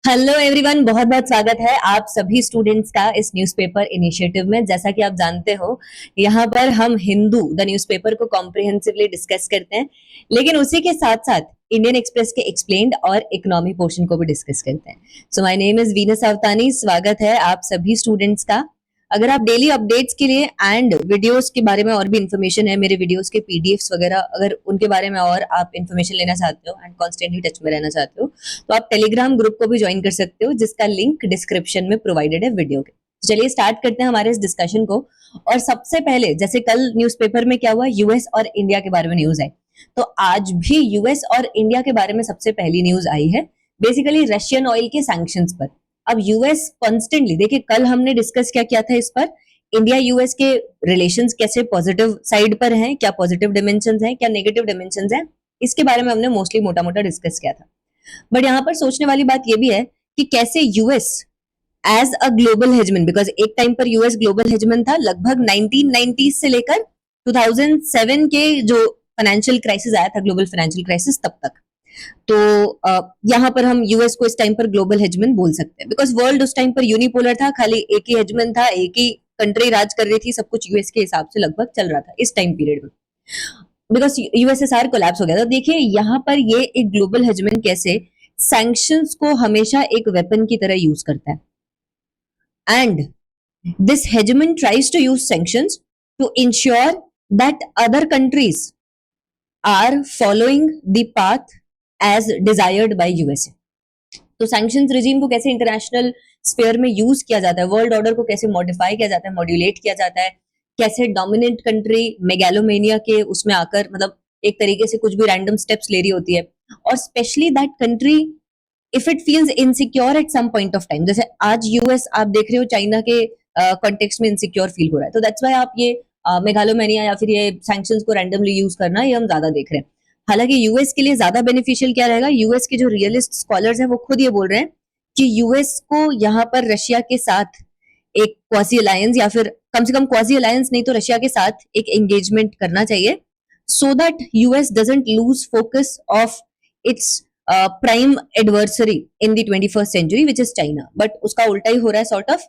Hello everyone, बहुत बहुत स्वागत है आप सभी स्टूडेंट्स का इस न्यूज़पेपर इनिशिएटिव में। जैसा कि आप जानते हो, यहाँ पर हम हिंदू द न्यूज़पेपर को कॉम्प्रिहेंसिवली डिस्कस करते हैं, लेकिन उसी के साथ साथ इंडियन एक्सप्रेस के एक्सप्लेन्ड और इकोनॉमी पोर्शन को भी डिस्कस करते हैं। So my name is Venus Avtani. स्वागत है आप सभी स्टूडेंट्स का। अगर आप डेली अपडेट्स के लिए एंड वीडियोस के बारे में और भी इन्फॉर्मेशन है, मेरे वीडियोस के पीडीएफ्स वगैरह, अगर उनके बारे में और आप इन्फॉर्मेशन लेना चाहते हो एंड कॉन्स्टेंटली टच में रहना चाहते हो, तो आप टेलीग्राम ग्रुप को भी ज्वाइन कर सकते हो, जिसका लिंक डिस्क्रिप्शन में प्रोवाइडेड है वीडियो के। तो चलिए स्टार्ट करते हैं हमारे इस डिस्कशन को। और सबसे पहले, जैसे कल न्यूज़पेपर में क्या हुआ, यूएस और इंडिया के बारे में न्यूज आई, तो आज भी यूएस और इंडिया के बारे में सबसे पहली न्यूज आई है, बेसिकली रशियन ऑयल के सैंक्शंस पर। अब यूएस कॉन्स्टेंटली, देखिए कल हमने डिस्कस क्या किया था इस पर, इंडिया यूएस के रिलेशंस कैसे पॉजिटिव साइड पर हैं, क्या पॉजिटिव डिमेंशंस हैं, क्या नेगेटिव डिमेंशंस हैं, इसके बारे में हमने मोस्टली मोटा मोटा डिस्कस किया था। बट यहाँ पर सोचने वाली बात यह भी है कि कैसे US as a global hegemon, because एक टाइम पर यूएस ग्लोबल हेजमन था, लगभग 1990 से लेकर 2007 के जो फाइनेंशियल क्राइसिस आया था, ग्लोबल फाइनेंशियल क्राइसिस, तब तक। तो यहाँ पर हम यूएस को इस टाइम पर ग्लोबल हेजमन बोल सकते हैं, बिकॉज वर्ल्ड उस टाइम पर यूनिपोलर था, खाली एक ही हेजमन था, एक ही कंट्री राज कर रही थी, सब कुछ यूएस के हिसाब से लगभग चल रहा था इस टाइम पीरियड में, बिकॉज यूएसएसआर कोलैप्स हो गया था। देखिए यहाँ पर ये एक ग्लोबल हेजमन कैसे सैंक्शंस को हमेशा एक वेपन की तरह यूज करता है, and this hegemon tries to use sanctions to ensure that other countries are following the path as desired by USA. तो सैंक्शंस रिजीम को कैसे इंटरनेशनल स्फीयर में यूज किया जाता है, वर्ल्ड ऑर्डर को कैसे मॉडिफाई किया जाता है, मॉड्यूलेट किया जाता है, कैसे डोमिनेंट कंट्री मेगालोमेनिया के उसमें आकर, मतलब एक तरीके से कुछ भी रैंडम स्टेप्स ले रही होती है, और specially that country if it feels insecure at some point of time. जैसे आज यूएस आप देख रहे हो चाइना के कॉन्टेक्स्ट में इनसिक्योर फील हो रहा है, तो दैट्स व्हाई आप ये मेगालोमेनिया या फिर ये सैंक्शंस को रैंडमली यूज करना, ये हम ज्यादा देख रहे हैं। हालांकि यूएस के लिए ज्यादा बेनिफिशियल क्या रहेगा, यूएस के जो रियलिस्ट स्कॉलर्स हैं वो खुद ये बोल रहे हैं कि यूएस को यहाँ पर रशिया के साथ एक क्वासी अलायंस, या फिर कम से कम क्वासी अलायंस नहीं तो रशिया के साथ एक एंगेजमेंट करना चाहिए, so that US doesn't lose focus of its prime adversary in the 21st century which is China. But उसका उल्टा ही हो रहा है सॉर्ट ऑफ,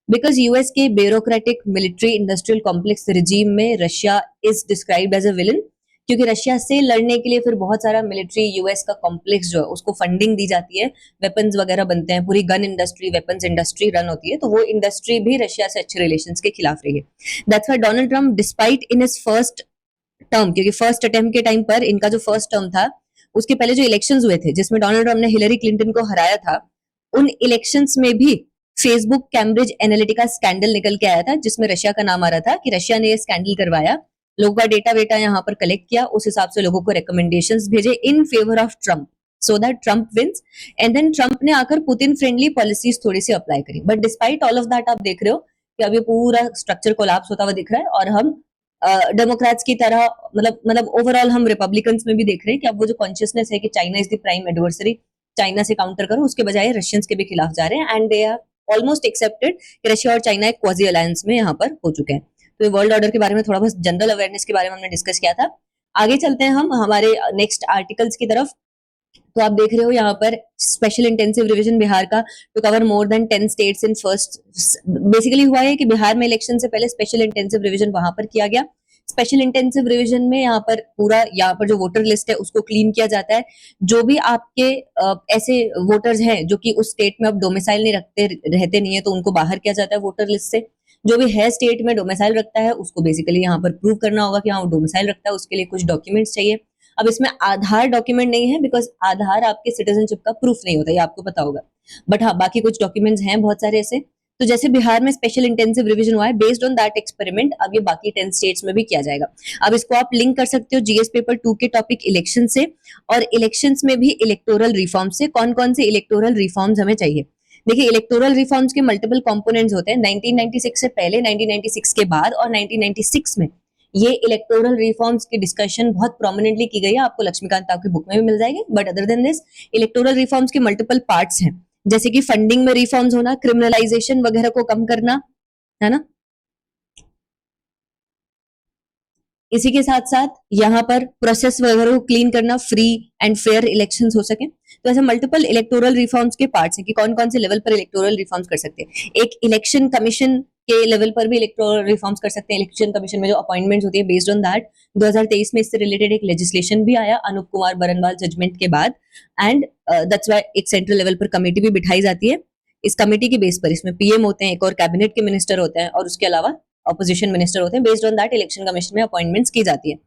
बिकॉज यूएस के bureaucratic military industrial complex regime में Russia is described as a villain, क्योंकि Russia से लड़ने के लिए फिर बहुत सारा मिलिट्री यूएस का कॉम्प्लेक्स जो है उसको फंडिंग दी जाती है, वेपन्स वगैरह बनते हैं, पूरी gun industry, weapons industry run होती है, तो वो इंडस्ट्री भी रशिया से अच्छे रिलेशंस के खिलाफ रही है। That's why Donald Trump despite in his first term, क्योंकि फर्स्ट अटेम्प्ट के टाइम पर, इनका जो फर्स्ट टर्म था उसके पहले जो इलेक्शंस हुए थे जिसमें डोनाल्ड ट्रम्प ने हिलरी क्लिंटन को हराया था, उन इलेक्शंस में भी फेसबुक कैम्ब्रिज एनालिटिका स्कैंडल निकल के आया था, जिसमें रशिया का नाम आ रहा था कि रशिया ने ये स्कैंडल करवाया, लोगों का डेटा वेटा यहाँ पर कलेक्ट किया, उस हिसाब से लोगों को रिकमेंडेशंस भेजे in favour of Trump, so that Trump wins. And then Trump ने आकर पुतिन फ्रेंडली पॉलिसीज थोड़ी सी अप्लाई करी, but despite all of that आप देख रहे हो कि अब ये पूरा स्ट्रक्चर कोलैप्स होता हुआ दिख रहा है, और हम डेमोक्रेट्स की तरह, मतलब ओवरऑल हम रिपब्लिकन्स में भी देख रहे हैं कि अब वो जो कॉन्शियसनेस है कि China is the prime adversary, China से काउंटर करो, उसके बजाय रशियंस के भी खिलाफ जा रहे हैं, and they are almost accepted कि रशिया और चाइना एक क्वाजी अलायंस में यहाँ पर हो चुके हैं। तो वर्ल्ड ऑर्डर के बारे में थोड़ा बहुत जनरल अवेयरनेस के बारे में हमने डिस्कस किया था। आगे चलते हैं हम हमारे नेक्स्ट आर्टिकल्स की तरफ। तो आप देख रहे हो यहाँ पर स्पेशल इंटेंसिव रिवीजन बिहार का to cover more than 10 states in first. Basically हुआ है कि बिहार में इलेक्शन से पहले स्पेशल इंटेंसिव रिवीजन वहां पर किया गया। स्पेशल इंटेंसिव रिवीजन में यहाँ पर पूरा, यहाँ पर जो वोटर लिस्ट है उसको क्लीन किया जाता है। जो भी आपके ऐसे वोटर्स हैं जो कि उस स्टेट में अब डोमिसाइल नहीं रहते नहीं है, तो उनको बाहर किया जाता है वोटर लिस्ट से। जो भी है स्टेट में डोमिसाइल रखता है उसको बेसिकली यहाँ पर प्रूव करना होगा कि हाँ वो डोमिसाइल रखता है, उसके लिए कुछ डॉक्यूमेंट्स चाहिए। अब इसमें आधार डॉक्यूमेंट नहीं है, बिकॉज आधार आपके सिटीजनशिप का प्रूफ नहीं होता, ये आपको पता होगा, बट हाँ बाकी कुछ डॉक्यूमेंट्स हैं बहुत सारे ऐसे। तो जैसे बिहार में स्पेशल इंटेंसिव रिवीजन हुआ है, बेस्ड ऑन दैट एक्सपेरिमेंट अब ये बाकी 10 स्टेट्स में भी किया जाएगा। अब इसको आप लिंक कर सकते हो जीएस पेपर 2 के टॉपिक इलेक्शन से, और इलेक्शंस में भी इलेक्टोरल रिफॉर्म्स से। कौन कौन से इलेक्टोरल रिफॉर्म्स हमें चाहिए, देखिए इलेक्टोरल रिफॉर्म्स के मल्टीपल कंपोनेंट्स होते हैं, 1996 से पहले, 1996 के बाद और 1996 में। ये इलेक्टोरल रिफॉर्म्स की डिस्कशन बहुत प्रोमिनेंटली की गई है, आपको लक्ष्मीकांत ताऊ की बुक में भी मिल जाएगी। But other than this, electoral reforms के मल्टीपल पार्ट्स हैं, जैसे कि फंडिंग में रिफॉर्म्स होना, क्रिमिनलाइजेशन वगैरह को कम करना, है ना। इसी के साथ साथ यहाँ पर प्रोसेस वगैरह को क्लीन करना, फ्री एंड फेयर इलेक्शंस हो सके। तो ऐसे मल्टीपल इलेक्टोरल रिफॉर्म्स के पार्ट्स हैं कि कौन कौन से लेवल पर इलेक्टोरल रिफॉर्म्स कर सकते हैं। एक इलेक्शन कमीशन के लेवल पर भी इलेक्टोरल रिफॉर्म्स कर सकते हैं। इलेक्शन कमीशन में जो अपॉइंटमेंट्स होती है, बेस्ड ऑन दैट 2023 में इससे रिलेटेड एक लेजिस्लेशन भी आया अनूप कुमार बरनवाल जजमेंट के बाद, एंड दैट्स व्हाई एक सेंट्रल लेवल पर कमेटी भी बिठाई जाती है। इस कमेटी के बेस पर इसमें पीएम होते हैं, एक और कैबिनेट के मिनिस्टर होते हैं, और उसके अलावा ऑपोजिशन मिनिस्टर होते हैं। Based on that election commission में अपॉइंटमेंट्स की जाती है।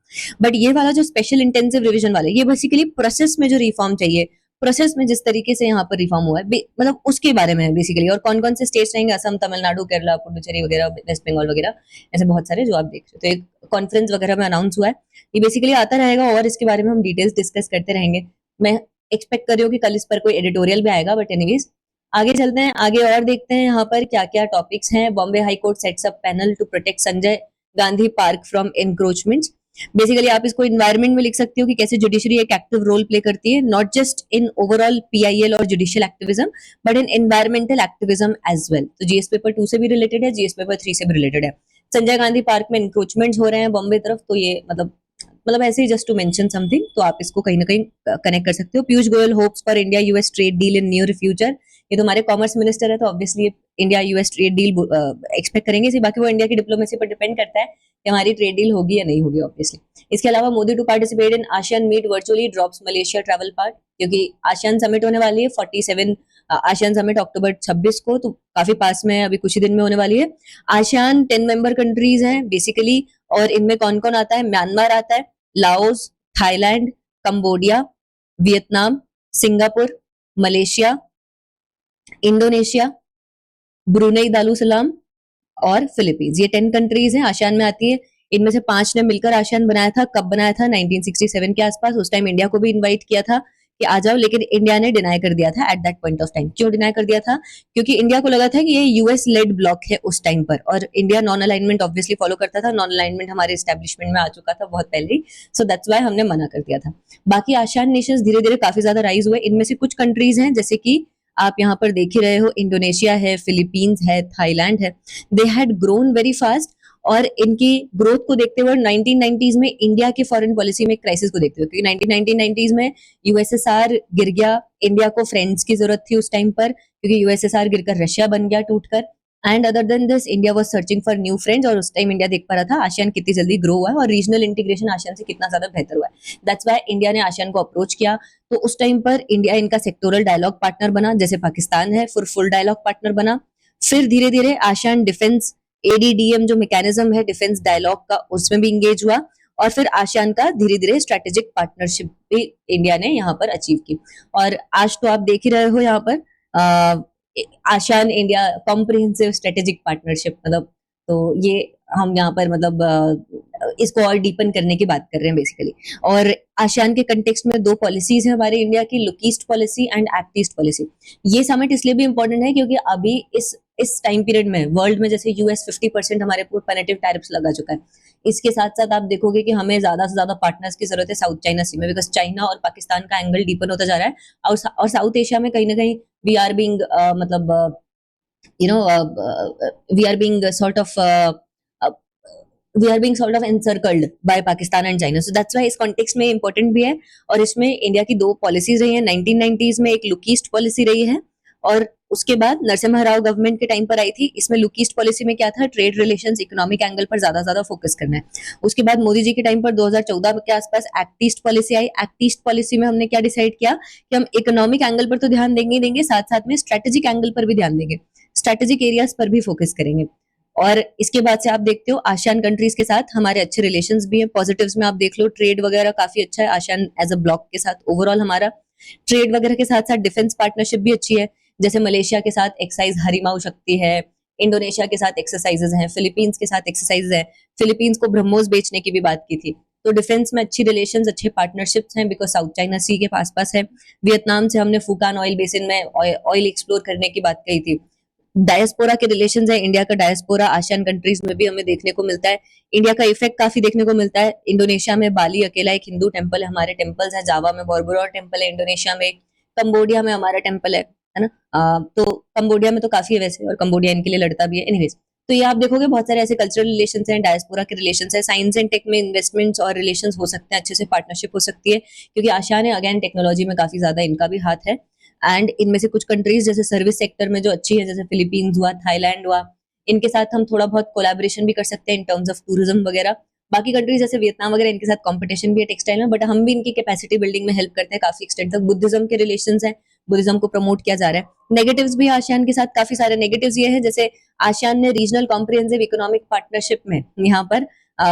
बट ये वाला जो स्पेशल इंटेंसिव रिवीजन वाला, ये बेसिकली प्रोसेस में जो रिफॉर्म चाहिए, प्रोसेस में जिस तरीके से यहाँ पर रिफॉर्म हुआ है, मतलब उसके बारे में बेसिकली, और कौन कौन से स्टेट्स रहेंगे, असम, तमिलनाडु, केरला, पुडुचेरी वगैरह, वेस्ट बंगाल वगैरह, ऐसे बहुत सारे जो आप देख रहे हो। तो एक कॉन्फ्रेंस वगैरह में अनाउंस हुआ है, ये बेसिकली आता रहेगा और इसके बारे में हम डिटेल्स डिस्कस करते रहेंगे। मैं एक्सपेक्ट कर रही हूँ कि कल इस पर कोई एडिटोरियल भी आएगा, बट एनीवेज आगे चलते हैं, आगे और देखते हैं यहाँ पर क्या क्या टॉपिक्स हैं। Bombay high court sets up panel to protect Sanjay Gandhi park from encroachments. Basically आप इसको इन्वायरमेंट में लिख सकते हो कि कैसे जुडिशरी एक एक्टिव रोल प्ले करती है, not just in overall PIL और judicial activism, but in environmental activism as well. तो जीएस पेपर 2 से भी रिलेटेड है, जीएस पेपर 3 से भी रिलेटेड है। संजय गांधी पार्क में इंक्रोचमेंट्स हो रहे हैं बॉम्बे तरफ, तो ये मतलब ऐसे ही जस्ट टू मेंशन समथिंग, तो आप इसको कहीं ना कहीं कनेक्ट कर सकते हो। Piyush Goyal hopes for India US trade deal in near future. ये तो हमारे कॉमर्स मिनिस्टर है, तो obviously India US trade deal expect करेंगे इसी, बाकी वो इंडिया की डिप्लोमेसी पर डिपेंड करता है कि हमारी ट्रेड डील होगी या नहीं होगी ऑब्वियसली। इसके अलावा Modi to participate in ASEAN meet virtually drops Malaysia travel part, क्योंकि आसियान समिट होने वाली है 47 आसियान समिट अक्टूबर 26 को, तो काफी पास में है, अभी कुछ ही दिन में होने वाली है। आसियान 10 मेंबर कंट्रीज हैं बेसिकली, और इनमें कौन कौन आता है? म्यांमार आता है, Laos, Thailand, Cambodia, Vietnam, Singapore, Malaysia, Indonesia, Brunei Darussalam और फिलीपींस। ये 10 कंट्रीज हैं, आसियान में आती है। इनमें से 5 ने मिलकर आसियान बनाया था। कब बनाया था? 1967 के आसपास। उस टाइम इंडिया को भी इनवाइट किया था कि आ जाओ, लेकिन इंडिया ने डिनाई कर दिया था at that point of time. क्यों डिनाई कर दिया था? क्योंकि इंडिया को लगा था कि ये यूएस लेड ब्लॉक है उस टाइम पर, और India non alignment obviously follow करता था। नॉन अलाइनमेंट हमारे एस्टेब्लिशमेंट में आ चुका था बहुत पहले ही, सो दैट्स व्हाई हमने मना कर दिया था। बाकी आसियान नेशंस धीरे धीरे काफी ज्यादा राइज हुए। इनमें से कुछ कंट्रीज हैं जैसे कि आप यहाँ पर देख ही रहे हो, इंडोनेशिया है, फिलीपींस है, थाईलैंड है। They had grown very fast, और इनकी ग्रोथ को देखते हुए 1990s में इंडिया की फॉरेन पॉलिसी में क्राइसिस को देखते हुए, क्योंकि 1990s में यूएसएसआर गिर गया, इंडिया को फ्रेंड्स की जरूरत थी उस टाइम पर, क्योंकि यूएसएसआर गिरकर रशिया बन गया टूटकर। And other than this India was searching for new friends, और उस टाइम इंडिया देख पा रहा था आसियान कितनी जल्दी ग्रो हुआ है और रीजनल इंटीग्रेशन आसियान से कितना ज्यादा बेहतर हुआ है। दैट्स व्हाई इंडिया ने आसियान को अप्रोच किया। तो उस टाइम पर इंडिया इनका सेक्टोरल डायलॉग पार्टनर बना, जैसे पाकिस्तान है फुल डायलॉग पार्टनर बना। फिर धीरे धीरे आसियान डिफेंस एडीडीएम जो मैकेनिज्म है डिफेंस डायलॉग का, उसमें भी इंगेज हुआ, और फिर आसियान का धीरे धीरे स्ट्रेटेजिक पार्टनरशिप भी इंडिया ने यहाँ पर अचीव की। और आज तो आप देख ही रहे हो यहाँ पर ASEAN India comprehensive strategic partnership, मतलब तो ये हम यहाँ पर इसको और डीपन करने की बात कर रहे हैं बेसिकली। और आसियान के कंटेक्स्ट में 2 पॉलिसीज है हमारे इंडिया की, look east policy and act east policy. ये समिट इसलिए भी इंपॉर्टेंट है क्योंकि अभी इस टाइम पीरियड में वर्ल्ड में जैसे यूएस 50% हमारे ऊपर पेनेटिव टैरिफ्स लगा चुका है, इसके साथ साथ आप देखोगे कि हमें ज्यादा से ज्यादा पार्टनर्स की जरूरत है साउथ चाइना सी में, बिकॉज चाइना और पाकिस्तान का एंगल डीपन होता जा रहा है, और साउथ एशिया में कहीं ना कहीं we are being we are being sort of encircled by Pakistan and China. So that's why इस कॉन्टेक्स्ट में इंपॉर्टेंट भी है। और इसमें इंडिया की 2 पॉलिसीज रही हैं। 1990s में एक लुक ईस्ट पॉलिसी रही है, और उसके बाद नरसिम्हा राव गवर्नमेंट के टाइम पर आई थी। इसमें लुक ईस्ट पॉलिसी में क्या था? ट्रेड रिलेशंस, इकोनॉमिक एंगल पर ज्यादा फोकस करना है। उसके बाद मोदी जी के टाइम पर 2014 के आसपास एक्ट ईस्ट पॉलिसी आई। एक्ट ईस्ट पॉलिसी में हमने क्या डिसाइड किया कि हम इकोनॉमिक एंगल पर तो ध्यान देंगे, साथ साथ में स्ट्रेटेजिक एंगल पर भी ध्यान देंगे, स्ट्रेटेजिक एरियाज पर भी फोकस करेंगे। और इसके बाद से आप देखते हो आसियान कंट्रीज के साथ हमारे अच्छे रिलेशंस भी हैं। पॉजिटिव्स में आप देख लो, ट्रेड वगैरह काफी अच्छा है आसियान एज अ ब्लॉक के साथ। ओवरऑल हमारा ट्रेड वगैरह के साथ साथ डिफेंस पार्टनरशिप भी अच्छी है, जैसे मलेशिया के साथ एक्सरसाइज हरिमाऊ शक्ति है, इंडोनेशिया के साथ एक्सरसाइजेस हैं, फिलीपींस के साथ एक्सरसाइज है, फिलीपींस को ब्रह्मोस बेचने की भी बात की थी। तो डिफेंस में अच्छी रिलेशंस, अच्छे पार्टनरशिप्स हैं, बिकॉज साउथ चाइना सी के पास है। वियतनाम से हमने फूकान ऑयल बेसिन में ऑयल एक्सप्लोर करने की बात कही थी। डायस्पोरा के रिलेशंस है, इंडिया का डायस्पोरा आसियान कंट्रीज में भी हमें देखने को मिलता है। इंडिया का इफेक्ट काफी देखने को मिलता है। इंडोनेशिया में बाली अकेला एक हिंदू टेम्पल है, हमारे टेम्पल्स है, जावा में बोरबुडोर टेम्पल है, इंडोनेशिया में, कंबोडिया में हमारा टेम्पल है ना। तो कंबोडिया में तो काफी है वैसे, और कंबोडिया इनके लिए लड़ता भी है। एनीवेज, तो ये आप देखोगे बहुत सारे ऐसे कल्चरल रिलेशंस हैं, डायस्पोरा के रिलेशंस है, साइंस एंड टेक में इन्वेस्टमेंट्स और रिलेशंस हो सकते हैं, अच्छे से पार्टनरशिप हो सकती है, क्योंकि आसियान है, अगेन टेक्नोलॉजी में काफी ज्यादा इनका भी हाथ है। एंड इनमें से कुछ कंट्रीज जैसे सर्विस सेक्टर में जो अच्छी है, जैसे फिलीपींस हुआ, थाईलैंड हुआ, इनके साथ हम थोड़ा बहुत कोलैबोरेशन भी कर सकते हैं इन टर्म्स ऑफ टूरिज्म वगैरह। बाकी कंट्रीज जैसे वियतनाम वगैरह, इनके साथ कंपटीशन भी है टेक्सटाइल में, बट हम भी इनकी कैपेसिटी बिल्डिंग में हेल्प करते हैं काफी एक्सटेंड तक। बुद्धिज्म के रिलेशंस हैं, बुद्धिज्म को प्रमोट किया जा रहा है। नेगेटिव्स भी आसियान के साथ काफी सारे नेगेटिव्स ये है, जैसे आसियान ने रीजनल कॉम्प्रिहेंसिव इकोनॉमिक पार्टनरशिप में यहाँ पर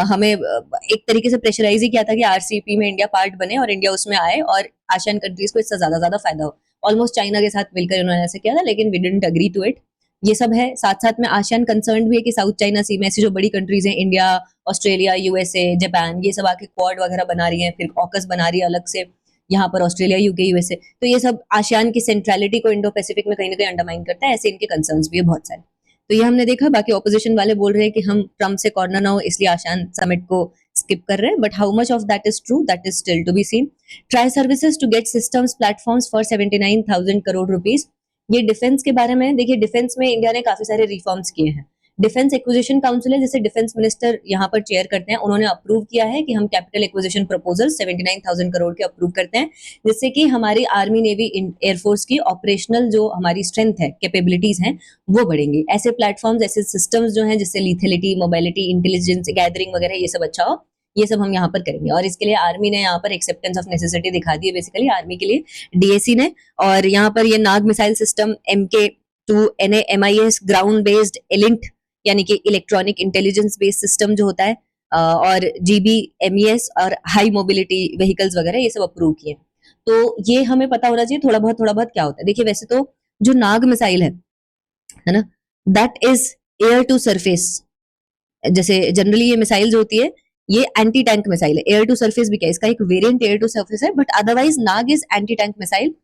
हमें एक तरीके से प्रेशराइज ही किया था कि आरसीईपी में इंडिया पार्ट बने और इंडिया उसमें आए और आसियान कंट्रीज को इससे ज्यादा फायदा हो। ऑलमोस्ट चाइना के साथ मिलकर उन्होंने ऐसे किया था, लेकिन we didn't agree to it. ये सब है। साथ साथ में आसियान कंसर्न भी है कि साउथ चाइना सी में ऐसी जो बड़ी कंट्रीज हैं, इंडिया, ऑस्ट्रेलिया, यूएसए, जापान, ये सब आके क्वाड वगैरह बना रही है, फिर ऑकस बना रही है अलग से यहाँ पर, ऑस्ट्रेलिया, यूके, यूएसए, तो ये सब आसियान की सेंट्रलिटी को इंडो पैसिफिक में कहीं ना कहीं अंडरमाइन करता है। ऐसे इनके कंसर्न्स भी है बहुत सारे। तो ये हमने देखा। बाकी ऑपोजिशन वाले बोल रहे हैं कि हम ट्रम्प से कॉर्नर ना हो, इसलिए आसियान समिट को स्किप कर रहे हैं, but how much of that is true, that is still to be seen. Try services to get systems platforms for 79,000 crore rupees. ये डिफेंस के बारे में। देखिए, डिफेंस में इंडिया ने काफी सारे रिफॉर्म्स किए हैं। डिफेंस एक्विजिशन काउंसिल है, जिसे डिफेंस मिनिस्टर यहाँ पर चेयर करते हैं, उन्होंने अप्रूव किया है कि हम कैपिटल एक्विजिशन प्रपोजल 79,000 करोड़ के अप्रूव करते हैं, जिससे कि हमारी आर्मी, नेवी, एयरफोर्स की ऑपरेशनल जो हमारी स्ट्रेंथ है, कैपेबिलिटीज हैं, वो बढ़ेंगी। ऐसे प्लेटफॉर्म्स, ऐसे सिस्टम्स जो हैं जिससे लिथेलिटी, मोबिलिटी, इंटेलिजेंस गैदरिंग वगैरह ये सब अच्छा हो, ये सब हम यहाँ पर करेंगे। और इसके लिए आर्मी ने यहाँ पर एक्सेप्टेंस ऑफ नेसेसिटी दिखा दी है, बेसिकली आर्मी के लिए डीएसी ने। और यहाँ पर ये Nag missile system, MK2 NAMIS ground based ELINT, यानी कि इलेक्ट्रॉनिक इंटेलिजेंस बेस्ड सिस्टम जो होता है, और GBMES और हाई मोबिलिटी व्हीकल्स वगैरह, ये सब अप्रूव किए। तो ये हमें पता होना चाहिए थोड़ा बहुत क्या होता है। देखिए, वैसे तो जो नाग मिसाइल है ना, that is air to surface. जैसे जनरली ये मिसाइल जो होती है, ये एंटी टैंक मिसाइल है। एयर टू सरफेस भी क्या, इसका एक वेरिएंट एयर टू सरफेस है, but otherwise Nag is anti tank missile,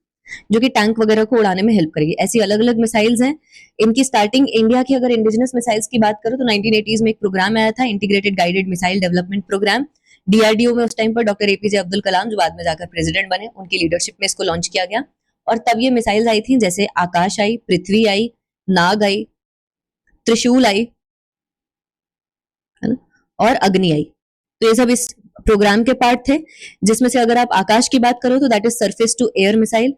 जो कि टैंक वगैरह को उड़ाने में हेल्प करेगी। ऐसी अलग अलग मिसाइल्स हैं। इनकी स्टार्टिंग इंडिया की अगर इंडिजिनस मिसाइल्स की बात करो तो 1980s में एक प्रोग्राम आया था, integrated guided missile development programme, DRDO में। उस टाइम पर डॉक्टर एपीजे अब्दुल कलाम, जो बाद में जाकर प्रेसिडेंट बने, उनकी लीडरशिप में इसको लॉन्च किया गया। और तब ये मिसाइल्स आई थी, जैसे आकाश आई, पृथ्वी आई, नाग आई, त्रिशूल आई, है ना, और अग्नि आई। तो ये सब इस प्रोग्राम के पार्ट थे, जिसमें से अगर आप आकाश की बात करो तो that is surface to air missile.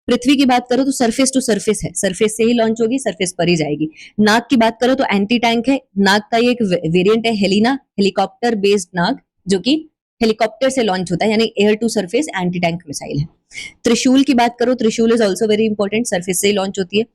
Prithvi की बात करो तो सरफेस टू सरफेस है, सरफेस से ही लॉन्च होगी, सरफेस पर ही जाएगी। नाग की बात करो तो एंटी टैंक है। नाग का ये एक वेरिएंट है, हेलिना, हेलीकॉप्टर बेस्ड नाग, जो कि हेलीकॉप्टर से लॉन्च होता है, यानी air to surface anti tank missile है। त्रिशूल की बात करो, Trishul is also very important, surface से ही लॉन्च होती है।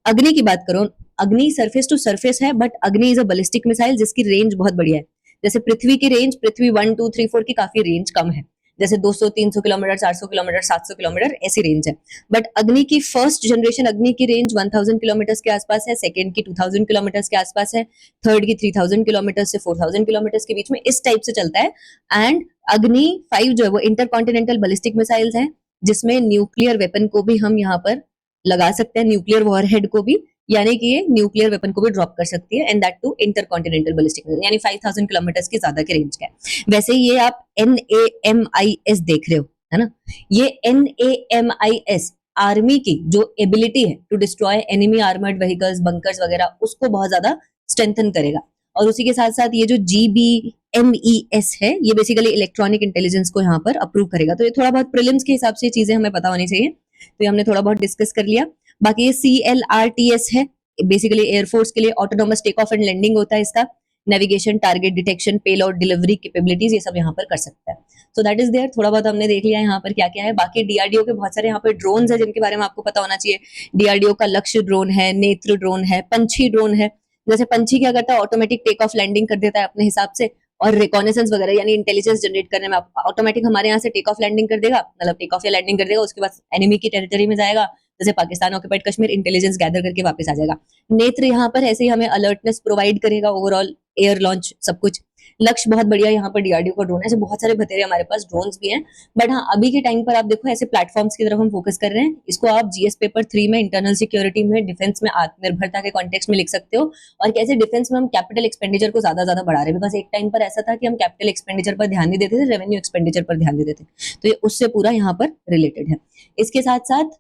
अग्नि की बात करो, अग्नि सरफेस टू सरफेस है, बट अग्नि इज अ बैलिस्टिक मिसाइल जिसकी रेंज बहुत बढ़िया है। जैसे पृथ्वी की रेंज, पृथ्वी 1 2 3 4 की काफी रेंज कम है, जैसे 200 300 किलोमीटर, 400 किलोमीटर, 700 किलोमीटर, ऐसी रेंज है। बट अग्नि की फर्स्ट जनरेशन, अग्नि की रेंज 1000 किलोमीटर के आसपास है, सेकेंड की 2000 किलोमीटर के आसपास है, थर्ड की 3000 किलोमीटर से 4000 किलोमीटर के बीच में, इस टाइप से चलता है। एंड अग्नि 5 जो है वो इंटरकॉन्टिनेंटल बैलिस्टिक मिसाइल्स हैं, जिसमें न्यूक्लियर वेपन को भी हम यहाँ पर लगा सकते हैं, न्यूक्लियर वॉरहेड को भी, यानी कि ये न्यूक्लियर वेपन को भी ड्रॉप कर सकती है, and that to intercontinental ballistic, यानी 5000 किलोमीटर की ज्यादा के रेंज का है। वैसे ये आप NAMIS देख रहे हो, है ना, ये NAMIS आर्मी की जो एबिलिटी है to destroy enemy armoured vehicles, bunkers वगैरह, उसको बहुत ज्यादा स्ट्रेंथन करेगा। और उसी के साथ साथ ये जो GBMES है, ये बेसिकली इलेक्ट्रॉनिक इंटेलिजेंस को यहाँ पर अप्रूव करेगा। तो ये थोड़ा बहुत प्रीलिम्स के हिसाब से चीजें हमें पता होनी चाहिए, तो ये हमने थोड़ा बहुत डिस्कस कर लिया। बाकी ये CLRTS है, बेसिकली एयरफोर्स के लिए autonomous take off and landing होता है इसका, navigation, target detection, payload delivery capabilities, ये सब यहाँ पर कर सकता है। So that is there. थोड़ा बहुत हमने देख लिया यहाँ पर क्या क्या है। बाकी डीआरडीओ के बहुत सारे यहाँ पर ड्रोन है, जिनके बारे में आपको पता होना चाहिए। डीआरडीओ का लक्ष्य ड्रोन है, नेत्र ड्रोन है, पंछी ड्रोन है। जैसे पंछी क्या करता है, ऑटोमेटिक टेक ऑफ लैंडिंग कर देता है अपने हिसाब से, और रिकॉनेसेंस वगैरह, यानी इंटेलिजेंस जनरेट करने में ऑटोमेटिक हमारे यहाँ से टेक ऑफ लैंडिंग कर देगा, मतलब टेक ऑफ या लैंडिंग कर देगा, उसके बाद एनिमी की टेरिटरी में जाएगा, जैसे Pakistan occupied Kashmir, intelligence gather करके वापस आ जाएगा। नेत्र यहाँ पर ऐसे ही हमें अलर्टनेस प्रोवाइड करेगा, ओवरऑल एयर लॉन्च सब कुछ। लक्ष्य बहुत बढ़िया यहाँ पर डीआरडीओ का ड्रोन है, ऐसे बहुत सारे बतेरे हमारे पास ड्रोन्स भी हैं। बट हाँ, अभी के टाइम पर आप देखो ऐसे प्लेटफॉर्म्स की तरफ हम फोकस कर रहे हैं। इसको आप जीएस पेपर 3 में, इंटरनल सिक्योरिटी में, डिफेंस में आत्मनिर्भरता के कॉन्टेक्स्ट में लिख सकते हो, और कैसे डिफेंस में हम कैपिटल एक्सपेंडिचर को ज्यादा बढ़ा रहे हैं। बिकॉज एक टाइम पर ऐसा था कि हम कैपिटल एक्सपेंडिचर पर ध्यान नहीं देते थे, रेवेन्यू एक्सपेंडिचर पर ध्यान देते थे, तो ये उससे पूरा यहाँ पर रिलेटेड है। इसके साथ साथ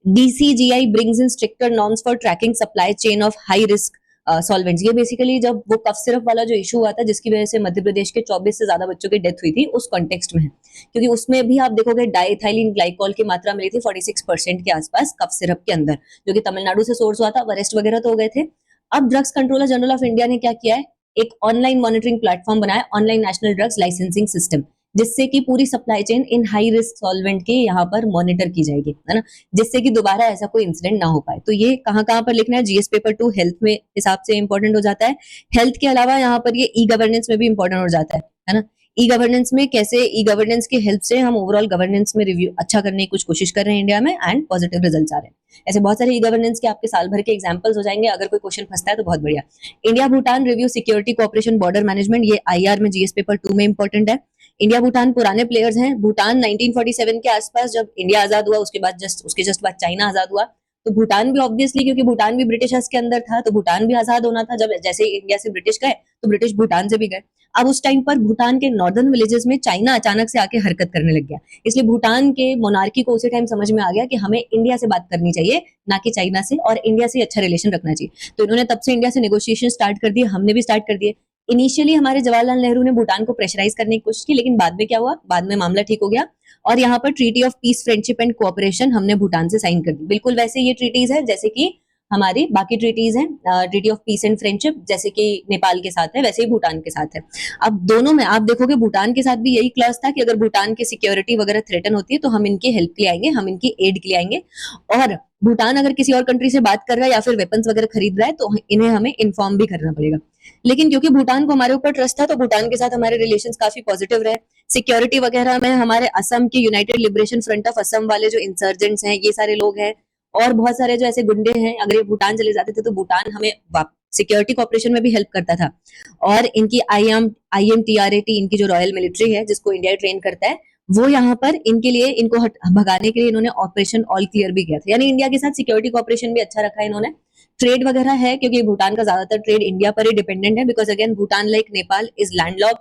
DCGI brings in stricter norms for tracking supply chain of high risk solvents. ये बेसिकली जब वो कफ सिरप वाला जो इशू हुआ था जिसकी वजह से मध्य प्रदेश के 24 से ज्यादा बच्चों की डेथ हुई थी, उस कॉन्टेक्स्ट में है। क्योंकि उसमें भी आप देखोगे डाइथाइलिन ग्लाइकॉल की मात्रा मिली थी 46% के आसपास कफ सिरप के अंदर, जो कि तमिलनाडु से सोर्स हुआ था। अरेस्ट वगैरह तो हो गए थे। अब drugs controller general of India ने क्या किया है, एक ऑनलाइन मॉनिटरिंग प्लेटफॉर्म बनाया, online national drugs licensing system, जिससे कि पूरी supply chain in high risk solvent के यहाँ पर मॉनिटर की जाएगी, है ना, जिससे कि दोबारा ऐसा कोई इंसिडेंट ना हो पाए। तो ये कहाँ कहाँ पर लिखना है, जीएस पेपर 2 हेल्थ में हिसाब से इंपॉर्टेंट हो जाता है। हेल्थ के अलावा यहाँ पर ये ई गवर्नेंस में भी इंपॉर्टेंट हो जाता है ना। ई गवर्नेंस में कैसे, ई गवर्नेंस की हेल्प से हम ओवरऑल गवर्नेंस में रिव्यू अच्छा करने की कुछ कोशिश कर रहे हैं इंडिया में, एंड पॉजिटिव रिजल्ट्स आ रहे हैं। ऐसे बहुत सारे ई गवर्नेंस के आपके साल भर के एग्जांपल्स हो जाएंगे। अगर कोई क्वेश्चन फंसता है तो बहुत बढ़िया। India Bhutan review security cooperation border management, ये आईआर में जीएस पेपर 2 में इंपॉर्टेंट है। इंडिया भूटान पुराने प्लेयर्स हैं। भूटान 1947 के आसपास जब इंडिया आजाद हुआ, उसके जस्ट बाद चाइना आजाद हुआ, तो भूटान भी ऑब्वियसली, क्योंकि भूटान भी ब्रिटिशर्स के अंदर था, तो भूटान भी आजाद होना था। जब जैसे इंडिया से ब्रिटिश गए तो ब्रिटिश भूटान से भी गए। अब उस टाइम पर भूटान के नॉर्दर्न विलेजेस में चाइना अचानक से आके हरकत करने लग गया, इसलिए भूटान के मोनार्की को उसी टाइम समझ में आ गया कि हमें इंडिया से बात करनी चाहिए, ना कि चाइना से, और इंडिया से अच्छा रिलेशन रखना चाहिए। तो इन्होंने तब से इंडिया से नेगोशिएशन स्टार्ट कर दिए, हमने भी स्टार्ट कर दिए। इनिशियली हमारे जवाहरलाल नेहरू ने भूटान को प्रेशराइज करने की कोशिश की, लेकिन बाद में क्या हुआ, बाद में मामला ठीक हो गया और यहाँ पर treaty of peace, friendship and cooperation हमने भूटान से साइन कर दी। बिल्कुल वैसे ये ट्रीटीज है जैसे कि हमारी बाकी ट्रीटीज हैं, treaty of peace and friendship जैसे कि नेपाल के साथ है, वैसे ही भूटान के साथ है। अब दोनों में आप देखोगे भूटान के साथ भी यही क्लॉज था कि अगर भूटान की सिक्योरिटी वगैरह थ्रेटन होती है तो हम इनकी हेल्प के लिए आएंगे, हम इनकी एड के लिए आएंगे, और भूटान अगर किसी और कंट्री से बात कर रहा है या फिर वेपन्स वगैरह खरीद रहा है तो इन्हें हमें इन्फॉर्म भी करना पड़ेगा। लेकिन क्योंकि भूटान को हमारे ऊपर ट्रस्ट था तो भूटान के साथ हमारे रिलेशंस काफी पॉजिटिव रहे। सिक्योरिटी वगैरह में हमारे असम के United liberation front of Assam वाले जो इंसर्जेंट्स हैं, ये सारे लोग हैं, और बहुत सारे जो ऐसे गुंडे हैं, अगर ये भूटान चले जाते थे तो भूटान हमें सिक्योरिटी कॉपरेशन में भी हेल्प करता था। और इनकी IMTRAT, इनकी जो रॉयल मिलिट्री है जिसको इंडिया ट्रेन करता है, वो यहाँ पर इनके लिए, इनको भगाने के लिए इन्होंने ऑपरेशन ऑल क्लियर भी किया था। यानी इंडिया के साथ सिक्योरिटी कॉपरेशन भी अच्छा रखा है इन्होंने। ट्रेड वगैरह है, क्योंकि भूटान का ज्यादातर ट्रेड इंडिया पर ही डिपेंडेंट है, because again Bhutan like Nepal is landlocked,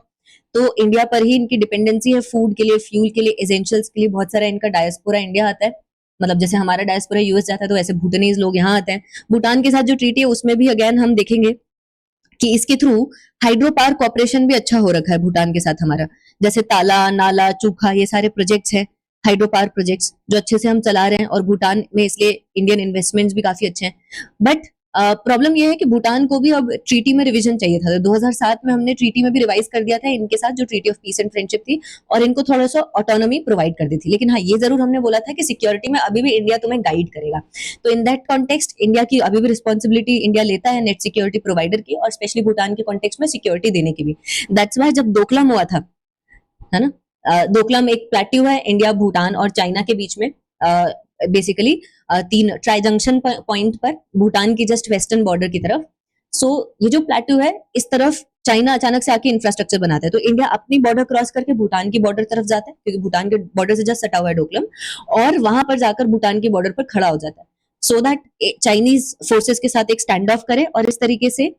तो इंडिया पर ही इनकी डिपेंडेंसी है फूड के लिए, फ्यूल के लिए, एसेंशियल्स के लिए। बहुत सारा इनका डायस्पोरा इंडिया आता है, मतलब जैसे हमारा डायस्पोरा यूएस जाता है तो ऐसे भूटानीज लोग यहाँ आते हैं। भूटान के साथ जो ट्रीटी है उसमें भी अगेन हम देखेंगे कि इसके थ्रू हाइड्रो पावर कॉपरेशन भी अच्छा हो रखा है भूटान के साथ हमारा, जैसे ताला, नाला, चूखा, ये सारे प्रोजेक्ट्स हैं, हाइड्रो पावर प्रोजेक्ट्स जो अच्छे से हम चला रहे हैं, और भूटान में इसलिए इंडियन इन्वेस्टमेंट्स भी काफी अच्छे हैं। बट प्रॉब्लम यह है कि भूटान को भी अब ट्रीटी में रिवीजन चाहिए था, तो 2007 में हमने ट्रीटी में भी रिवाइज कर दिया था इनके साथ, जो treaty of peace and friendship थी, और इनको थोड़ा सा ऑटोनॉमी प्रोवाइड कर दी थी। लेकिन हाँ, ये जरूर हमने बोला था कि सिक्योरिटी में अभी भी इंडिया तुम्हें गाइड करेगा। तो इन दैट कॉन्टेक्स्ट इंडिया की अभी भी रिस्पॉन्सिबिलिटी इंडिया लेता है नेट सिक्योरिटी प्रोवाइडर की, और स्पेशली भूटान के कॉन्टेक्स्ट में सिक्योरिटी देने की भी। दैट्स वाई जब डोकलाम हुआ था, है ना, डोकलाम एक प्लेट्यू है इंडिया, भूटान और चाइना के बीच में, बेसिकली 3 ट्राई जंक्शन पॉइंट पर, भूटान की जस्ट वेस्टर्न बॉर्डर की तरफ। सो ये जो प्लेट्यू है, इस तरफ चाइना अचानक से आके इंफ्रास्ट्रक्चर बनाता है, तो इंडिया अपनी बॉर्डर क्रॉस करके भूटान की बॉर्डर तरफ जाता है, क्योंकि भूटान के बॉर्डर से जस्ट सटा हुआ है डोकलाम, और वहां पर जाकर भूटान की बॉर्डर पर खड़ा हो जाता है, सो दैट चाइनीज फोर्सेस के साथ एक स्टैंड ऑफ करे, और इस तरीके से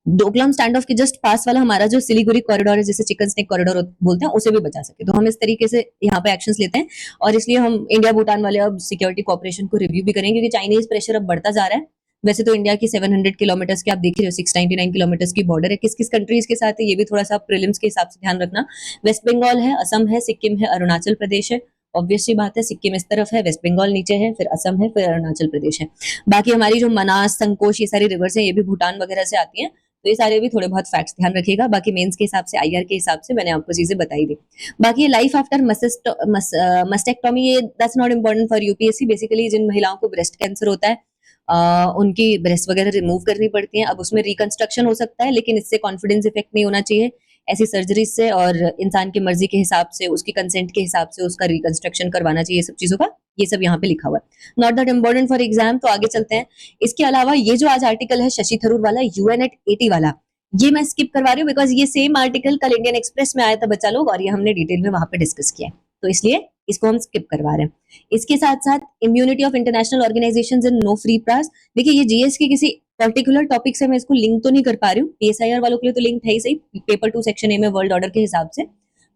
डोकलाम स्टैंड ऑफ के जस्ट पास वाला हमारा जो सिलीगुड़ी कॉरिडोर है, जिसे चिकन स्नेक कॉरिडोर बोलते हैं, उसे भी बचा सके। तो हम इस तरीके से यहाँ पे एक्शंस लेते हैं, और इसलिए हम इंडिया भूटान वाले अब सिक्योरिटी कॉपरेशन को रिव्यू भी करेंगे, क्योंकि चाइनीज प्रेशर अब बढ़ता जा रहा है। वैसे तो इंडिया की 700 किलोमीटर की आप देख रहे हो, 699 किलोमीटर की बॉर्डर है, किस किस कंट्रीज के साथ है ये भी थोड़ा सा प्रीलिम्स के हिसाब से ध्यान रखना। वेस्ट बंगाल है, असम है, सिक्किम है, अरुणाचल प्रदेश है। ऑब्वियसली बात है, सिक्किम इस तरफ है, वेस्ट बंगाल नीचे है, फिर असम है, फिर अरुणाचल प्रदेश है। बाकी हमारी जो मनास, संकोश, ये सारी रिवर्स है, ये भी भूटान वगैरह से आती है, तो ये सारे भी थोड़े बहुत फैक्ट्स ध्यान रखिएगा। बाकी मेंस के हिसाब से, आईआर के हिसाब से मैंने आपको चीजें बताई दी। बाकी लाइफ आफ्टर मस्टेक्टोमी, ये that's not important for UPSC. Basically जिन महिलाओं को ब्रेस्ट कैंसर होता है, उनकी ब्रेस्ट वगैरह रिमूव करनी पड़ती है। अब उसमें रिकंस्ट्रक्शन हो सकता है, लेकिन इससे कॉन्फिडेंस इफेक्ट नहीं होना चाहिए ऐसी सर्जरी से, और इंसान की मर्जी के हिसाब से, उसकी कंसेंट के हिसाब से उसका रिकंस्ट्रक्शन करवाना चाहिए, सब चीजों का ये सब यहाँ पे लिखा हुआ है। Not that important for exam, तो आगे चलते हैं। इसके अलावा ये जो आज आर्टिकल है शशि थरूर वाला, यूएनएट 80 वाला, ये मैं स्किप करवा रही हूँ, बिकॉज ये सेम आर्टिकल कल इंडियन एक्सप्रेस में आया था बच्चा लोग, और ये हमने डिटेल में वहां पे डिस्कस किया है, तो इसलिए इसको हम स्किप करवा रहे हैं। इसके साथ साथ immunity of international organizations in no free press, देखिए ये जीएस के किसी पर्टिकुलर टॉपिक से मैं इसको लिंक तो नहीं कर पा रही हूँ, पीएसआईआर वालों के लिए तो लिंक है ही सही, पेपर 2 सेक्शन ए में वर्ल्ड ऑर्डर के हिसाब से,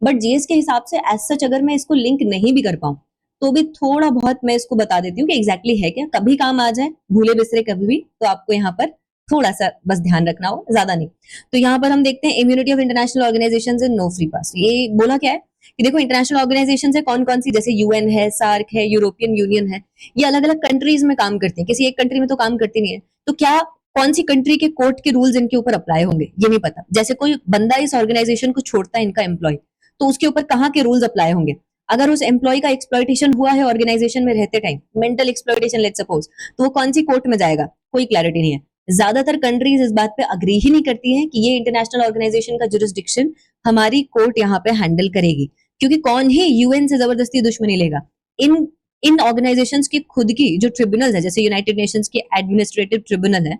बट जीएस के हिसाब से एज सच अगर मैं इसको लिंक नहीं भी कर पाऊं तो भी थोड़ा बहुत मैं इसको बता देती हूँ कि एग्जैक्टली है क्या, कभी काम आ जाए, भूले बिसरे कभी भी, तो आपको यहाँ पर थोड़ा सा बस ध्यान रखना हो, ज्यादा नहीं। तो यहाँ पर हम देखते हैं immunity of international organisations and no free pass. ये बोला क्या है कि देखो इंटरनेशनल ऑर्गेनाइजेशन है कौन कौन सी, जैसे यूएन है, सार्क है, यूरोपियन यूनियन है, ये अलग अलग कंट्रीज में काम करती है, किसी एक कंट्री में तो काम करती नहीं है। तो क्या कौन सी कंट्री के कोर्ट के रूल्स इनके ऊपर अप्लाई होंगे ये नहीं पता। जैसे कोई बंदा इस ऑर्गेनाइजेशन को छोड़ता है, इनका एम्प्लॉय, तो उसके ऊपर कहाँ के रूल्स अप्लाई होंगे। अगर उस एम्प्लॉय का एक्सप्लॉइटेशन हुआ है ऑर्गेनाइजेशन में रहते time, mental exploitation let's suppose, तो वो कौन सी कोर्ट में जाएगा, कोई क्लैरिटी नहीं है। ज्यादातर कंट्रीज इस बात पे अग्री ही नहीं करती हैं कि ये इंटरनेशनल ऑर्गेनाइजेशन का जुरिस्डिक्शन हमारी कोर्ट यहाँ पे हैंडल करेगी, क्योंकि कौन ही यूएन से जबरदस्ती दुश्मनी लेगा। इन इन ऑर्गेनाइजेशंस की खुद की जो ट्रिब्यूनल है, जैसे यूनाइटेड नेशंस की एडमिनिस्ट्रेटिव ट्रिब्यूनल है,